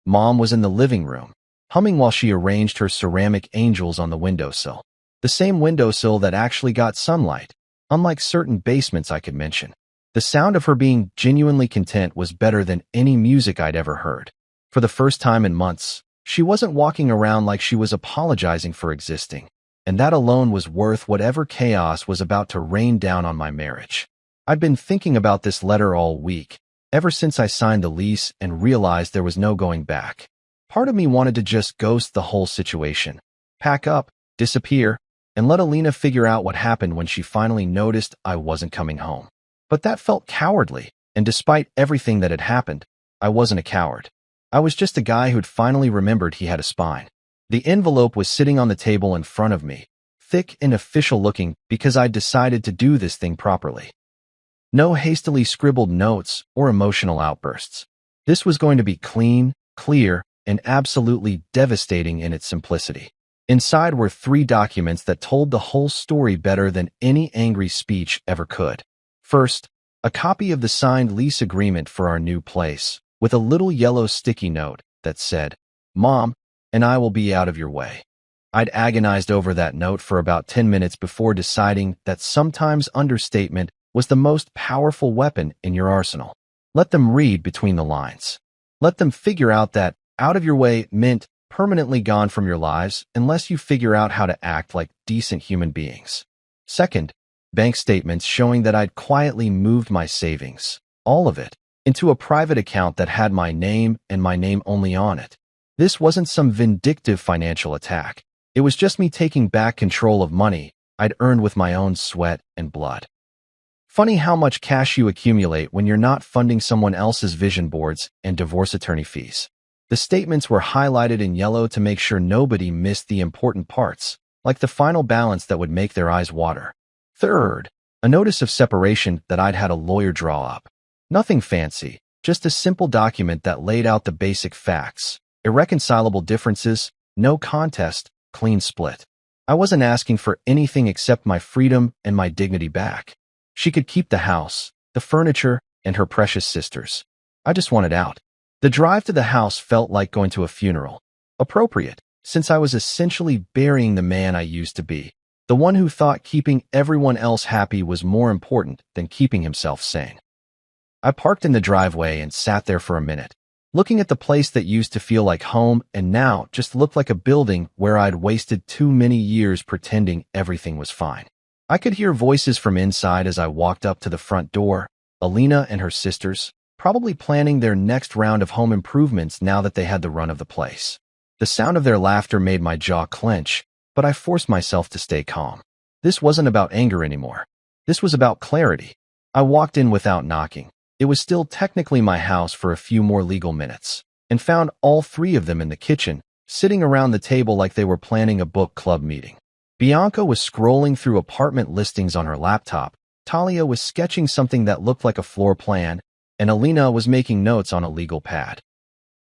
Mom was in the living room, humming while she arranged her ceramic angels on the windowsill. The same windowsill that actually got sunlight, unlike certain basements I could mention. The sound of her being genuinely content was better than any music I'd ever heard. For the first time in months, she wasn't walking around like she was apologizing for existing. and that alone was worth whatever chaos was about to rain down on my marriage. I'd been thinking about this letter all week, ever since I signed the lease and realized there was no going back. Part of me wanted to just ghost the whole situation, pack up, disappear, and let Alina figure out what happened when she finally noticed I wasn't coming home. But that felt cowardly, and despite everything that had happened, I wasn't a coward. I was just a guy who'd finally remembered he had a spine. The envelope was sitting on the table in front of me, thick and official looking because I'd decided to do this thing properly. No hastily scribbled notes or emotional outbursts. This was going to be clean, clear, and absolutely devastating in its simplicity. Inside were 3 documents that told the whole story better than any angry speech ever could. First, a copy of the signed lease agreement for our new place, with a little yellow sticky note that said, "Mom and I will be out of your way." I'd agonized over that note for about 10 minutes before deciding that sometimes understatement was the most powerful weapon in your arsenal. Let them read between the lines. Let them figure out that out of your way meant permanently gone from your lives unless you figure out how to act like decent human beings. Second, bank statements showing that I'd quietly moved my savings, all of it, into a private account that had my name and my name only on it. This wasn't some vindictive financial attack. It was just me taking back control of money I'd earned with my own sweat and blood. Funny how much cash you accumulate when you're not funding someone else's vision boards and divorce attorney fees. The statements were highlighted in yellow to make sure nobody missed the important parts, like the final balance that would make their eyes water. Third, a notice of separation that I'd had a lawyer draw up. Nothing fancy, just a simple document that laid out the basic facts. Irreconcilable differences, no contest, clean split. I wasn't asking for anything except my freedom and my dignity back. She could keep the house, the furniture, and her precious sisters. I just wanted out. The drive to the house felt like going to a funeral. Appropriate, since I was essentially burying the man I used to be, the one who thought keeping everyone else happy was more important than keeping himself sane. I parked in the driveway and sat there for a minute, looking at the place that used to feel like home and now just looked like a building where I'd wasted too many years pretending everything was fine. I could hear voices from inside as I walked up to the front door, Alina and her sisters, probably planning their next round of home improvements now that they had the run of the place. The sound of their laughter made my jaw clench, but I forced myself to stay calm. This wasn't about anger anymore. This was about clarity. I walked in without knocking. It was still technically my house for a few more legal minutes, and found all 3 of them in the kitchen, sitting around the table like they were planning a book club meeting. Bianca was scrolling through apartment listings on her laptop, Talia was sketching something that looked like a floor plan, and Alina was making notes on a legal pad.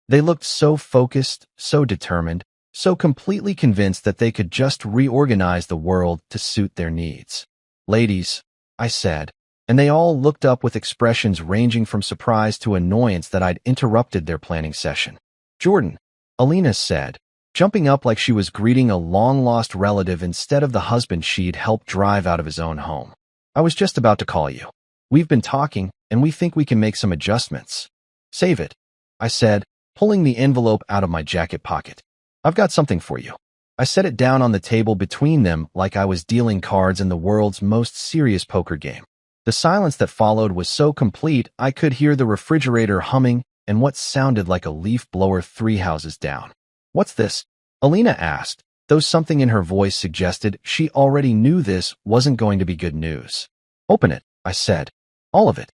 They looked so focused, so determined, so completely convinced that they could just reorganize the world to suit their needs. "Ladies," I said, and they all looked up with expressions ranging from surprise to annoyance that I'd interrupted their planning session. "Jordan," Alina said, jumping up like she was greeting a long-lost relative instead of the husband she'd helped drive out of his own home. "I was just about to call you. We've been talking, and we think we can make some adjustments." "Save it," I said, pulling the envelope out of my jacket pocket. "I've got something for you." I set it down on the table between them like I was dealing cards in the world's most serious poker game. The silence that followed was so complete I could hear the refrigerator humming and what sounded like a leaf blower 3 houses down. "What's this?" Alina asked, though something in her voice suggested she already knew this wasn't going to be good news. "Open it," I said. "All of it.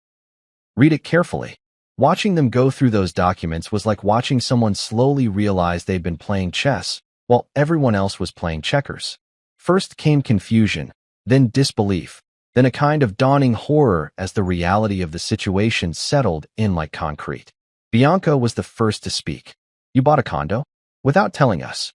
Read it carefully." Watching them go through those documents was like watching someone slowly realize they'd been playing chess while everyone else was playing checkers. First came confusion, then disbelief, then a kind of dawning horror as the reality of the situation settled in like concrete. Bianca was the first to speak. "You bought a condo? Without telling us."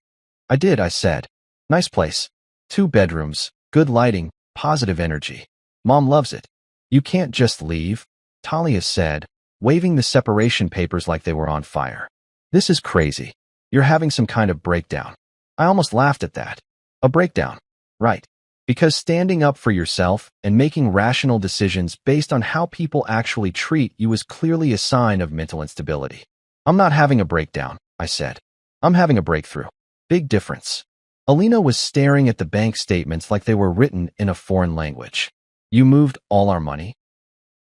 "I did," I said. "Nice place. 2 bedrooms, good lighting, positive energy. Mom loves it." "You can't just leave," Talia said, waving the separation papers like they were on fire. "This is crazy. You're having some kind of breakdown." I almost laughed at that. A breakdown. Right. Because standing up for yourself and making rational decisions based on how people actually treat you is clearly a sign of mental instability. "I'm not having a breakdown," I said. "I'm having a breakthrough. Big difference." Alina was staring at the bank statements like they were written in a foreign language. You moved all our money?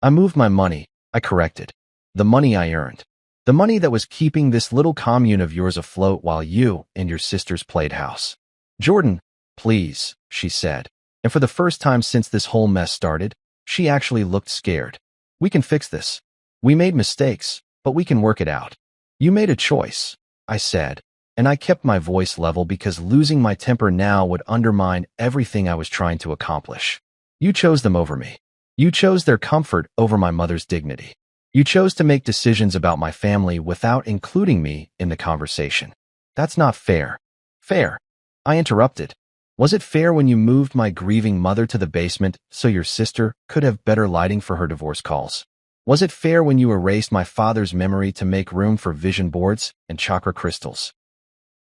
I moved my money, I corrected. The money I earned. The money that was keeping this little commune of yours afloat while you and your sisters played house. Jordan, please, she said. And for the first time since this whole mess started, she actually looked scared. We can fix this. We made mistakes, but we can work it out. You made a choice, I said, and I kept my voice level because losing my temper now would undermine everything I was trying to accomplish. You chose them over me. You chose their comfort over my mother's dignity. You chose to make decisions about my family without including me in the conversation. That's not fair. Fair. I interrupted. Was it fair when you moved my grieving mother to the basement so your sister could have better lighting for her divorce calls? Was it fair when you erased my father's memory to make room for vision boards and chakra crystals?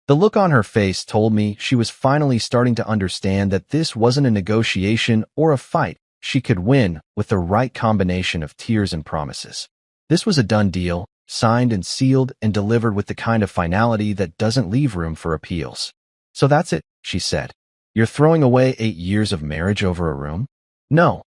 The look on her face told me she was finally starting to understand that this wasn't a negotiation or a fight she could win with the right combination of tears and promises. This was a done deal, signed and sealed and delivered with the kind of finality that doesn't leave room for appeals. So that's it, she said. You're throwing away 8 years of marriage over a room? No,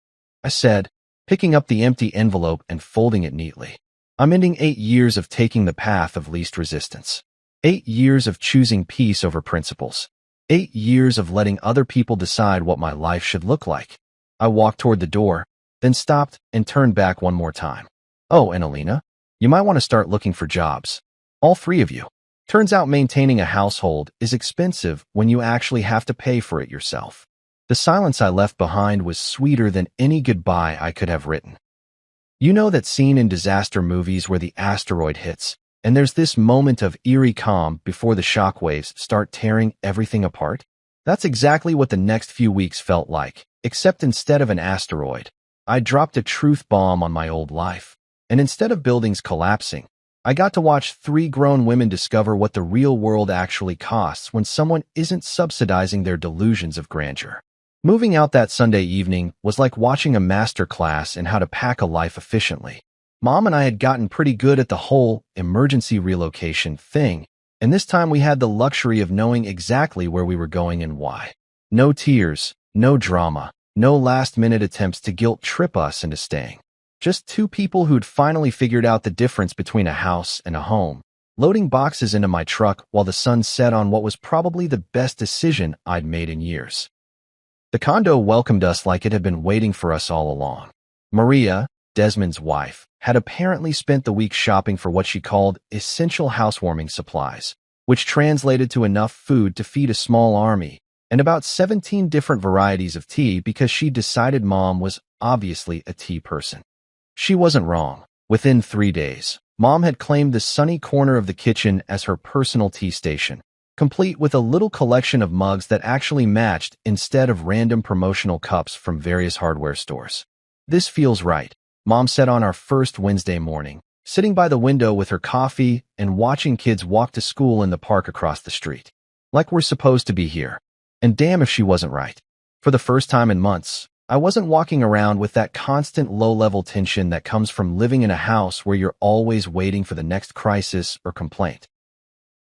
I said, picking up the empty envelope and folding it neatly. I'm ending 8 years of taking the path of least resistance. 8 years of choosing peace over principles. 8 years of letting other people decide what my life should look like. I walked toward the door, then stopped and turned back one more time. Oh, and Alina, you might want to start looking for jobs. All 3 of you. Turns out maintaining a household is expensive when you actually have to pay for it yourself. The silence I left behind was sweeter than any goodbye I could have written. You know that scene in disaster movies where the asteroid hits, and there's this moment of eerie calm before the shockwaves start tearing everything apart? That's exactly what the next few weeks felt like, except instead of an asteroid, I dropped a truth bomb on my old life. And instead of buildings collapsing, I got to watch 3 grown women discover what the real world actually costs when someone isn't subsidizing their delusions of grandeur. Moving out that Sunday evening was like watching a master class in how to pack a life efficiently. Mom and I had gotten pretty good at the whole emergency relocation thing, and this time we had the luxury of knowing exactly where we were going and why. No tears, no drama, no last-minute attempts to guilt trip us into staying. Just 2 people who'd finally figured out the difference between a house and a home, loading boxes into my truck while the sun set on what was probably the best decision I'd made in years. The condo welcomed us like it had been waiting for us all along. Maria, Desmond's wife, had apparently spent the week shopping for what she called essential housewarming supplies, which translated to enough food to feed a small army, and about 17 different varieties of tea because she decided Mom was obviously a tea person. She wasn't wrong. Within 3 days, Mom had claimed the sunny corner of the kitchen as her personal tea station, complete with a little collection of mugs that actually matched instead of random promotional cups from various hardware stores. This feels right, Mom said on our first Wednesday morning, sitting by the window with her coffee and watching kids walk to school in the park across the street. Like we're supposed to be here. And damn if she wasn't right. For the first time in months, I wasn't walking around with that constant low-level tension that comes from living in a house where you're always waiting for the next crisis or complaint.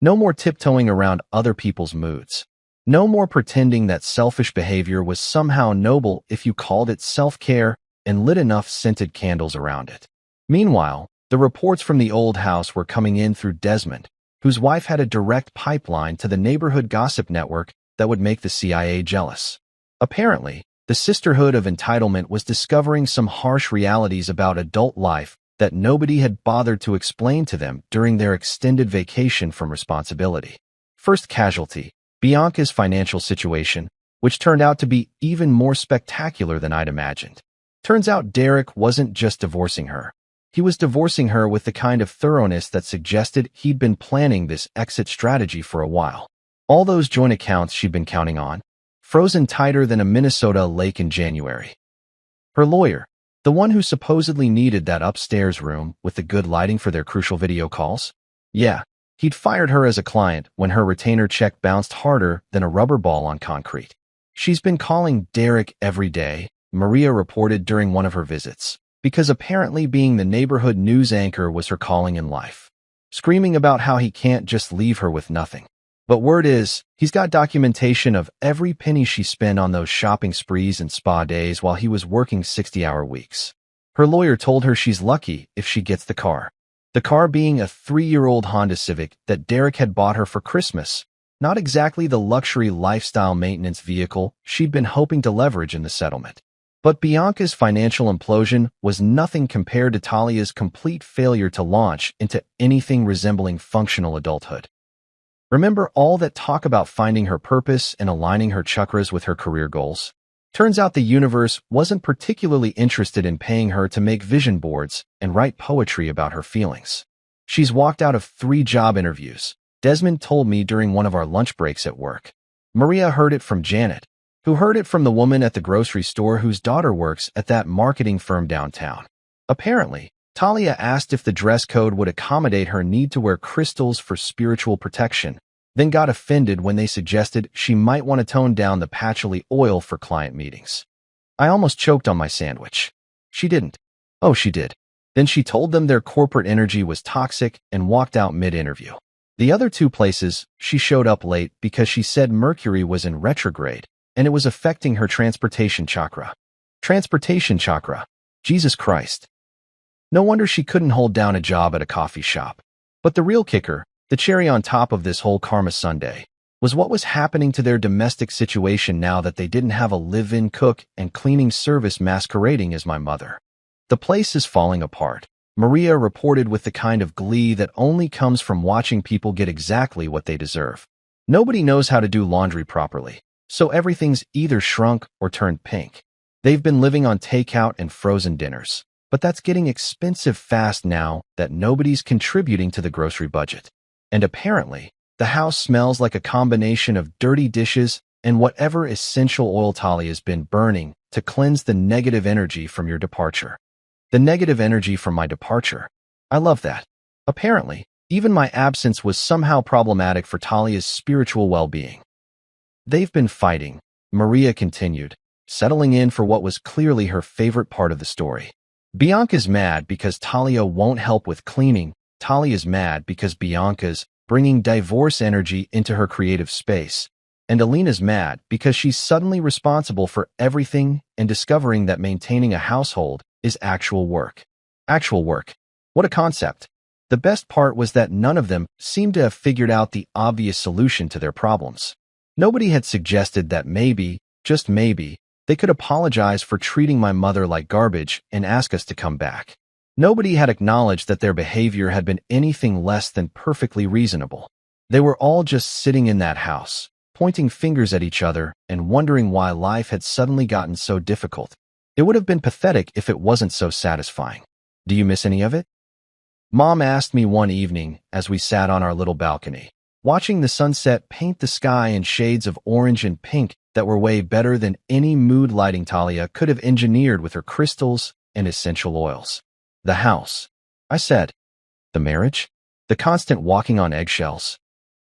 No more tiptoeing around other people's moods. No more pretending that selfish behavior was somehow noble if you called it self-care and lit enough scented candles around it. Meanwhile, the reports from the old house were coming in through Desmond, whose wife had a direct pipeline to the neighborhood gossip network that would make the CIA jealous. Apparently, the Sisterhood of Entitlement was discovering some harsh realities about adult life that nobody had bothered to explain to them during their extended vacation from responsibility. First casualty, Bianca's financial situation, which turned out to be even more spectacular than I'd imagined. Turns out Derek wasn't just divorcing her. He was divorcing her with the kind of thoroughness that suggested he'd been planning this exit strategy for a while. All those joint accounts she'd been counting on, frozen tighter than a Minnesota lake in January. Her lawyer, the one who supposedly needed that upstairs room with the good lighting for their crucial video calls? Yeah, he'd fired her as a client when her retainer check bounced harder than a rubber ball on concrete. She's been calling Derek every day, Maria reported during one of her visits, because apparently being the neighborhood news anchor was her calling in life. Screaming about how he can't just leave her with nothing. But word is, he's got documentation of every penny she spent on those shopping sprees and spa days while he was working 60-hour weeks. Her lawyer told her she's lucky if she gets the car. The car being a 3-year-old Honda Civic that Derek had bought her for Christmas. Not exactly the luxury lifestyle maintenance vehicle she'd been hoping to leverage in the settlement. But Bianca's financial implosion was nothing compared to Talia's complete failure to launch into anything resembling functional adulthood. Remember all that talk about finding her purpose and aligning her chakras with her career goals? Turns out the universe wasn't particularly interested in paying her to make vision boards and write poetry about her feelings. She's walked out of 3 job interviews, Desmond told me during one of our lunch breaks at work. Maria heard it from Janet, who heard it from the woman at the grocery store whose daughter works at that marketing firm downtown. Apparently, Talia asked if the dress code would accommodate her need to wear crystals for spiritual protection, then got offended when they suggested she might want to tone down the patchouli oil for client meetings. I almost choked on my sandwich. She didn't. Oh, she did. Then she told them their corporate energy was toxic and walked out mid-interview. The other 2 places, she showed up late because she said Mercury was in retrograde and it was affecting her transportation chakra. Transportation chakra. Jesus Christ. No wonder she couldn't hold down a job at a coffee shop. But the real kicker, the cherry on top of this whole karma sundae, was what was happening to their domestic situation now that they didn't have a live-in cook and cleaning service masquerading as my mother. The place is falling apart, Maria reported with the kind of glee that only comes from watching people get exactly what they deserve. Nobody knows how to do laundry properly, so everything's either shrunk or turned pink. They've been living on takeout and frozen dinners, but that's getting expensive fast now that nobody's contributing to the grocery budget. And apparently, the house smells like a combination of dirty dishes and whatever essential oil Talia's been burning to cleanse the negative energy from your departure. The negative energy from my departure. I love that. Apparently, even my absence was somehow problematic for Talia's spiritual well-being. They've been fighting, Maria continued, settling in for what was clearly her favorite part of the story. Bianca's mad because Talia won't help with cleaning. Talia's mad because Bianca's bringing divorce energy into her creative space. And Alina's mad because she's suddenly responsible for everything and discovering that maintaining a household is actual work. Actual work. What a concept. The best part was that none of them seemed to have figured out the obvious solution to their problems. Nobody had suggested that maybe, just maybe, they could apologize for treating my mother like garbage and ask us to come back. Nobody had acknowledged that their behavior had been anything less than perfectly reasonable. They were all just sitting in that house, pointing fingers at each other and wondering why life had suddenly gotten so difficult. It would have been pathetic if it wasn't so satisfying. Do you miss any of it? Mom asked me one evening as we sat on our little balcony, watching the sunset paint the sky in shades of orange and pink that were way better than any mood lighting Talia could have engineered with her crystals and essential oils. The house, I said. The marriage? The constant walking on eggshells?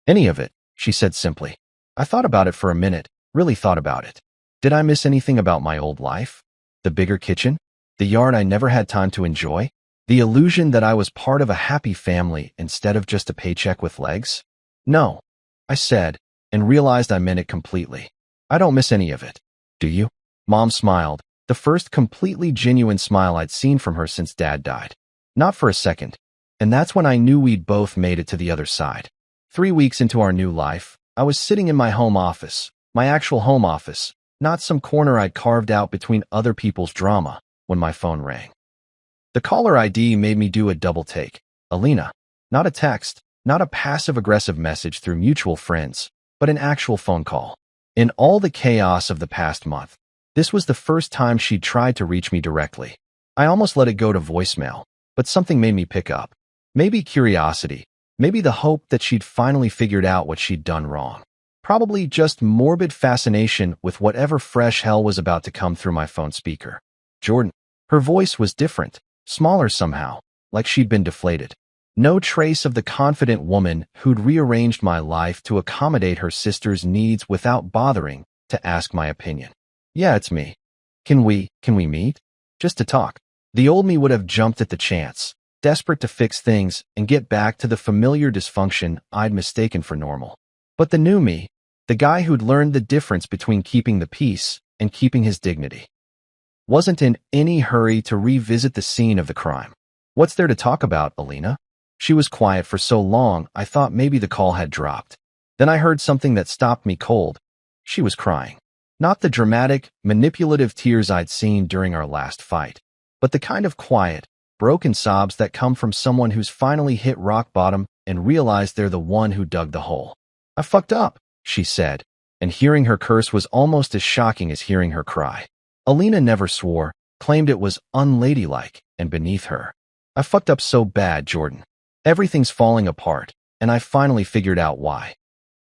Any of it, she said simply. I thought about it for a minute, really thought about it. Did I miss anything about my old life? The bigger kitchen? The yard I never had time to enjoy? The illusion that I was part of a happy family instead of just a paycheck with legs? No, I said, and realized I meant it completely. I don't miss any of it. Do you? Mom smiled, the first completely genuine smile I'd seen from her since Dad died. Not for a second. And that's when I knew we'd both made it to the other side. 3 weeks into our new life, I was sitting in my home office, my actual home office, not some corner I'd carved out between other people's drama, when my phone rang. The caller ID made me do a double take. Alina. Not a text, not a passive-aggressive message through mutual friends, but an actual phone call. In all the chaos of the past month, this was the first time she'd tried to reach me directly. I almost let it go to voicemail, but something made me pick up. Maybe curiosity, maybe the hope that she'd finally figured out what she'd done wrong. Probably just morbid fascination with whatever fresh hell was about to come through my phone speaker. Jordan. Her voice was different, smaller somehow, like she'd been deflated. No trace of the confident woman who'd rearranged my life to accommodate her sister's needs without bothering to ask my opinion. Yeah, it's me. Can we meet? Just to talk. The old me would have jumped at the chance, desperate to fix things and get back to the familiar dysfunction I'd mistaken for normal. But the new me, the guy who'd learned the difference between keeping the peace and keeping his dignity, wasn't in any hurry to revisit the scene of the crime. What's there to talk about, Alina? She was quiet for so long, I thought maybe the call had dropped. Then I heard something that stopped me cold. She was crying. Not the dramatic, manipulative tears I'd seen during our last fight, but the kind of quiet, broken sobs that come from someone who's finally hit rock bottom and realized they're the one who dug the hole. I fucked up, she said, and hearing her curse was almost as shocking as hearing her cry. Alina never swore, claimed it was unladylike and beneath her. I fucked up so bad, Jordan. Everything's falling apart, and I finally figured out why.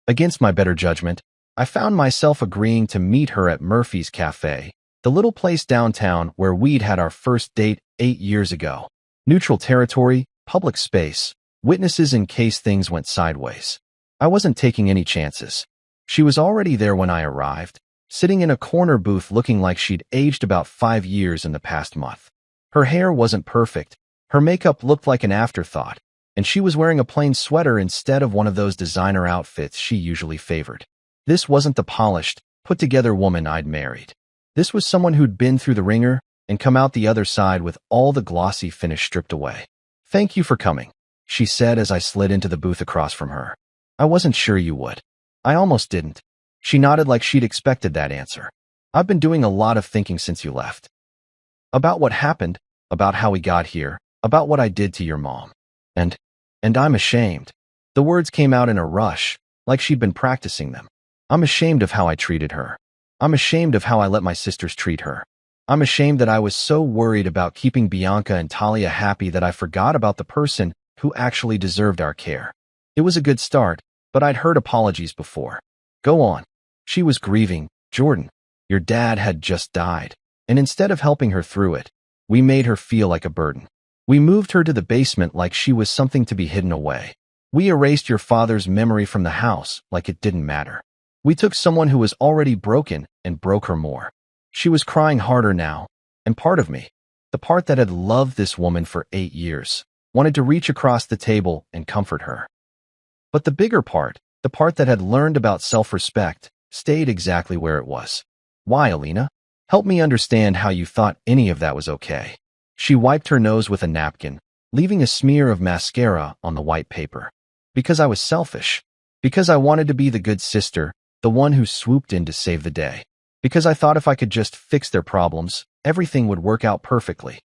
Against my better judgment, I found myself agreeing to meet her at Murphy's Cafe, the little place downtown where we'd had our first date 8 years ago. Neutral territory, public space, witnesses in case things went sideways. I wasn't taking any chances. She was already there when I arrived, sitting in a corner booth looking like she'd aged about 5 years in the past month. Her hair wasn't perfect, her makeup looked like an afterthought, and she was wearing a plain sweater instead of one of those designer outfits she usually favored. This wasn't the polished, put-together woman I'd married. This was someone who'd been through the ringer and come out the other side with all the glossy finish stripped away. "Thank you for coming," she said as I slid into the booth across from her. "I wasn't sure you would." I almost didn't. She nodded like she'd expected that answer. "I've been doing a lot of thinking since you left. About what happened, about how we got here, about what I did to your mom. And I'm ashamed." The words came out in a rush, like she'd been practicing them. "I'm ashamed of how I treated her. I'm ashamed of how I let my sisters treat her. I'm ashamed that I was so worried about keeping Bianca and Talia happy that I forgot about the person who actually deserved our care. It was a good start, but I'd heard apologies before." "Go on." She was grieving. "Jordan, your dad had just died, and instead of helping her through it, we made her feel like a burden. We moved her to the basement like she was something to be hidden away. We erased your father's memory from the house like it didn't matter. We took someone who was already broken and broke her more." She was crying harder now, and part of me, the part that had loved this woman for 8 years, wanted to reach across the table and comfort her. But the bigger part, the part that had learned about self-respect, stayed exactly where it was. "Why, Alina? Help me understand how you thought any of that was okay." She wiped her nose with a napkin, leaving a smear of mascara on the white paper. "Because I was selfish. Because I wanted to be the good sister, the one who swooped in to save the day. Because I thought if I could just fix their problems, everything would work out perfectly.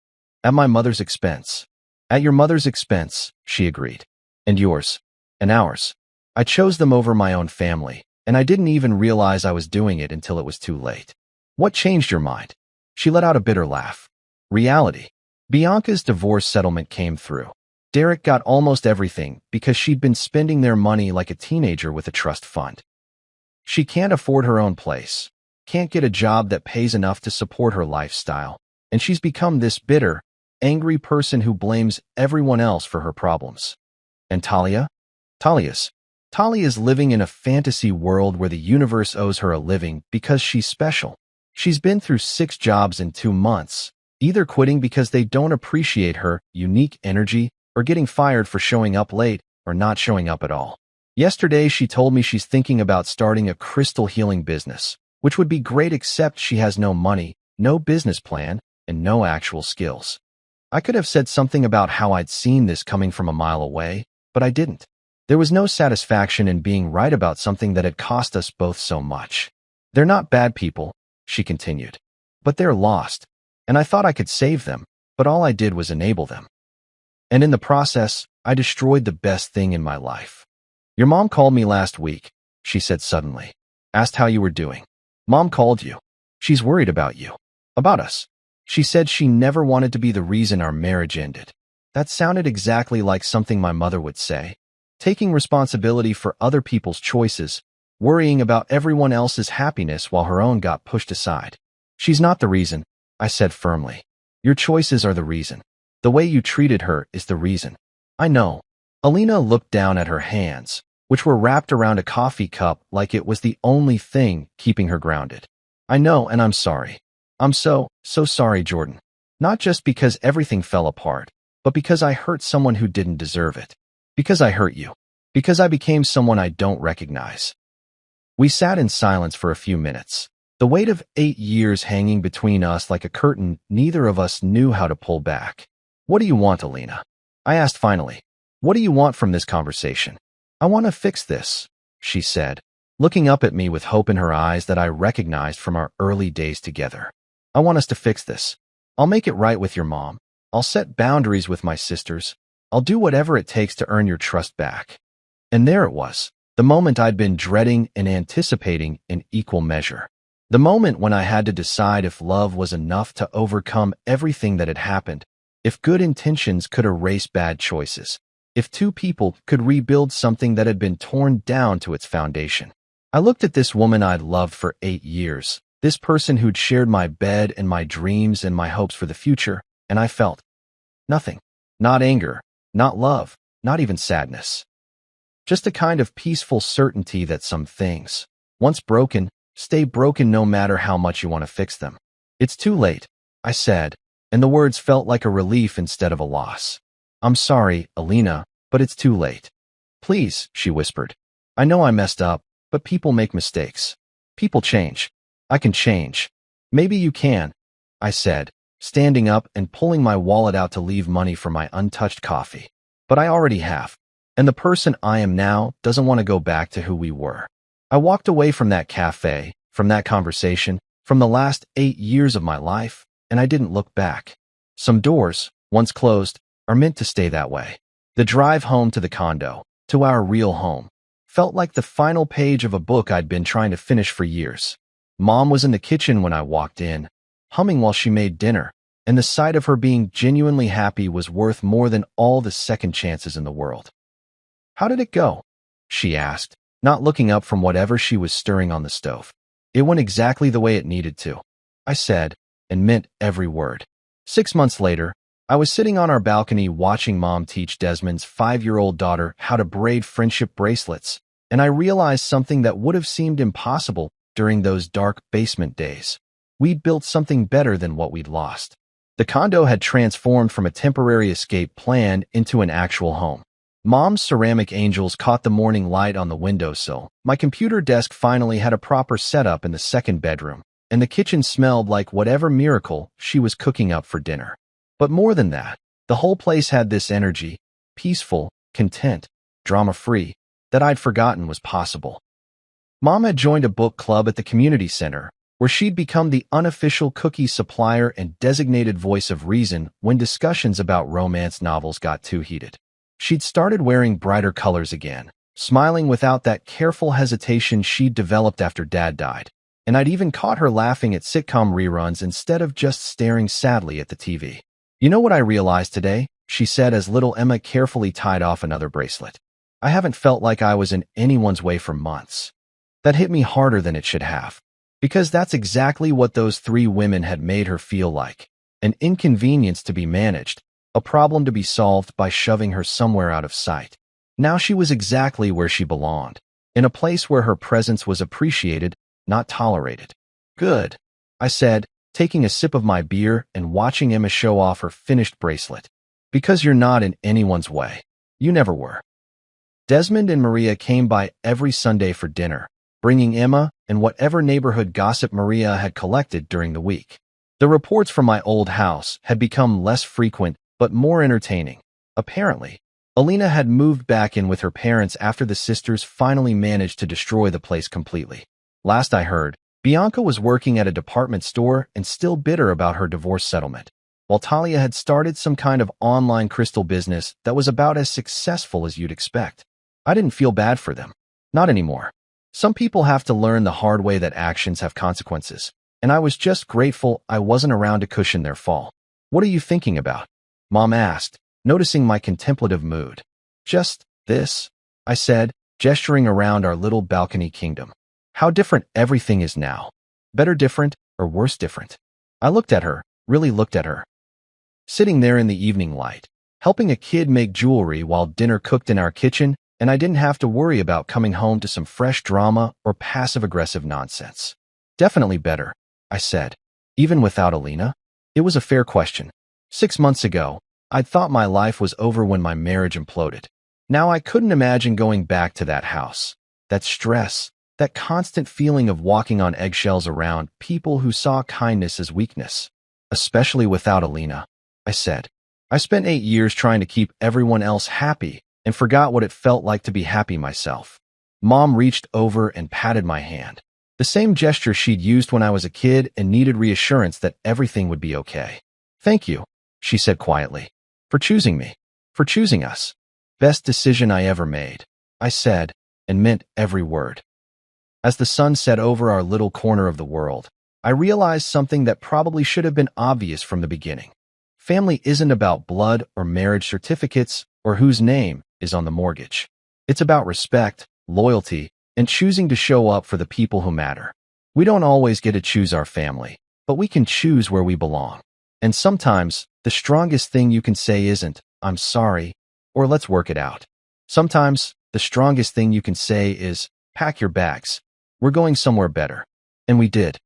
At my mother's expense." "At your mother's expense," she agreed. "And yours. And ours. I chose them over my own family, and I didn't even realize I was doing it until it was too late." "What changed your mind?" She let out a bitter laugh. "Reality. Bianca's divorce settlement came through. Derek got almost everything because she'd been spending their money like a teenager with a trust fund. She can't afford her own place, can't get a job that pays enough to support her lifestyle, and she's become this bitter, angry person who blames everyone else for her problems." "And Talia?" Talia's living in a fantasy world where the universe owes her a living because she's special. She's been through 6 jobs in 2 months, either quitting because they don't appreciate her unique energy or getting fired for showing up late or not showing up at all. Yesterday, she told me she's thinking about starting a crystal healing business, which would be great except she has no money, no business plan, and no actual skills. I could have said something about how I'd seen this coming from a mile away, but I didn't. There was no satisfaction in being right about something that had cost us both so much. "They're not bad people," she continued, "but they're lost. And I thought I could save them, but all I did was enable them. And in the process, I destroyed the best thing in my life." "Your mom called me last week," she said suddenly. "Asked how you were doing." "Mom called you. She's worried about you. About us. She said she never wanted to be the reason our marriage ended." That sounded exactly like something my mother would say. Taking responsibility for other people's choices, worrying about everyone else's happiness while her own got pushed aside. "She's not the reason," I said firmly. "Your choices are the reason. The way you treated her is the reason." "I know." Alina looked down at her hands, which were wrapped around a coffee cup like it was the only thing keeping her grounded. "I know, and I'm sorry. I'm so sorry, Jordan. Not just because everything fell apart, but because I hurt someone who didn't deserve it. Because I hurt you." Because I became someone I don't recognize. We sat in silence for a few minutes. The weight of 8 years hanging between us like a curtain neither of us knew how to pull back. What do you want, Alina? I asked finally. What do you want from this conversation? I want to fix this, she said, looking up at me with hope in her eyes that I recognized from our early days together. I want us to fix this. I'll make it right with your mom. I'll set boundaries with my sisters. I'll do whatever it takes to earn your trust back. And there it was, the moment I'd been dreading and anticipating in equal measure. The moment when I had to decide if love was enough to overcome everything that had happened, if good intentions could erase bad choices, if two people could rebuild something that had been torn down to its foundation. I looked at this woman I'd loved for 8 years, this person who'd shared my bed and my dreams and my hopes for the future, and I felt nothing. Not anger, not love, not even sadness. Just a kind of peaceful certainty that some things, once broken, stay broken no matter how much you want to fix them. It's too late, I said, and the words felt like a relief instead of a loss. I'm sorry, Alina, but it's too late. Please, she whispered. I know I messed up, but people make mistakes. People change. I can change. Maybe you can, I said, standing up and pulling my wallet out to leave money for my untouched coffee. But I already have. And the person I am now doesn't want to go back to who we were. I walked away from that cafe, from that conversation, from the last 8 years of my life, and I didn't look back. Some doors, once closed, are meant to stay that way. The drive home to the condo, to our real home, felt like the final page of a book I'd been trying to finish for years. Mom was in the kitchen when I walked in, humming while she made dinner, and the sight of her being genuinely happy was worth more than all the second chances in the world. How did it go? She asked, not looking up from whatever she was stirring on the stove. It went exactly the way it needed to, I said, and meant every word. 6 months later, I was sitting on our balcony watching Mom teach Desmond's 5-year-old daughter how to braid friendship bracelets, and I realized something that would have seemed impossible during those dark basement days. We'd built something better than what we'd lost. The condo had transformed from a temporary escape plan into an actual home. Mom's ceramic angels caught the morning light on the windowsill. My computer desk finally had a proper setup in the second bedroom, and the kitchen smelled like whatever miracle she was cooking up for dinner. But more than that, the whole place had this energy, peaceful, content, drama-free, that I'd forgotten was possible. Mom had joined a book club at the community center, where she'd become the unofficial cookie supplier and designated voice of reason when discussions about romance novels got too heated. She'd started wearing brighter colors again, smiling without that careful hesitation she'd developed after Dad died, and I'd even caught her laughing at sitcom reruns instead of just staring sadly at the TV. You know what I realized today? She said as little Emma carefully tied off another bracelet. I haven't felt like I was in anyone's way for months. That hit me harder than it should have, because that's exactly what those 3 women had made her feel like, an inconvenience to be managed, a problem to be solved by shoving her somewhere out of sight. Now she was exactly where she belonged, in a place where her presence was appreciated, not tolerated. Good, I said, taking a sip of my beer and watching Emma show off her finished bracelet. Because you're not in anyone's way. You never were. Desmond and Maria came by every Sunday for dinner, bringing Emma and whatever neighborhood gossip Maria had collected during the week. The reports from my old house had become less frequent but more entertaining. Apparently, Alina had moved back in with her parents after the sisters finally managed to destroy the place completely. Last I heard, Bianca was working at a department store and still bitter about her divorce settlement, while Talia had started some kind of online crystal business that was about as successful as you'd expect. I didn't feel bad for them. Not anymore. Some people have to learn the hard way that actions have consequences, and I was just grateful I wasn't around to cushion their fall. What are you thinking about? Mom asked, noticing my contemplative mood. Just this, I said, gesturing around our little balcony kingdom. How different everything is now. Better different or worse different. I looked at her, really looked at her. Sitting there in the evening light, helping a kid make jewelry while dinner cooked in our kitchen, and I didn't have to worry about coming home to some fresh drama or passive-aggressive nonsense. Definitely better, I said. Even without Alina? It was a fair question. 6 months ago, I'd thought my life was over when my marriage imploded. Now I couldn't imagine going back to that house. That stress, that constant feeling of walking on eggshells around people who saw kindness as weakness. Especially without Alina, I said. I spent 8 years trying to keep everyone else happy and forgot what it felt like to be happy myself. Mom reached over and patted my hand. The same gesture she'd used when I was a kid and needed reassurance that everything would be okay. Thank you, she said quietly, for choosing me, for choosing us. Best decision I ever made, I said, and meant every word. As the sun set over our little corner of the world, I realized something that probably should have been obvious from the beginning. Family isn't about blood or marriage certificates or whose name is on the mortgage. It's about respect, loyalty, and choosing to show up for the people who matter. We don't always get to choose our family, but we can choose where we belong. And sometimes, the strongest thing you can say isn't, "I'm sorry," or "let's work it out." Sometimes, the strongest thing you can say is, "Pack your bags. We're going somewhere better." And we did.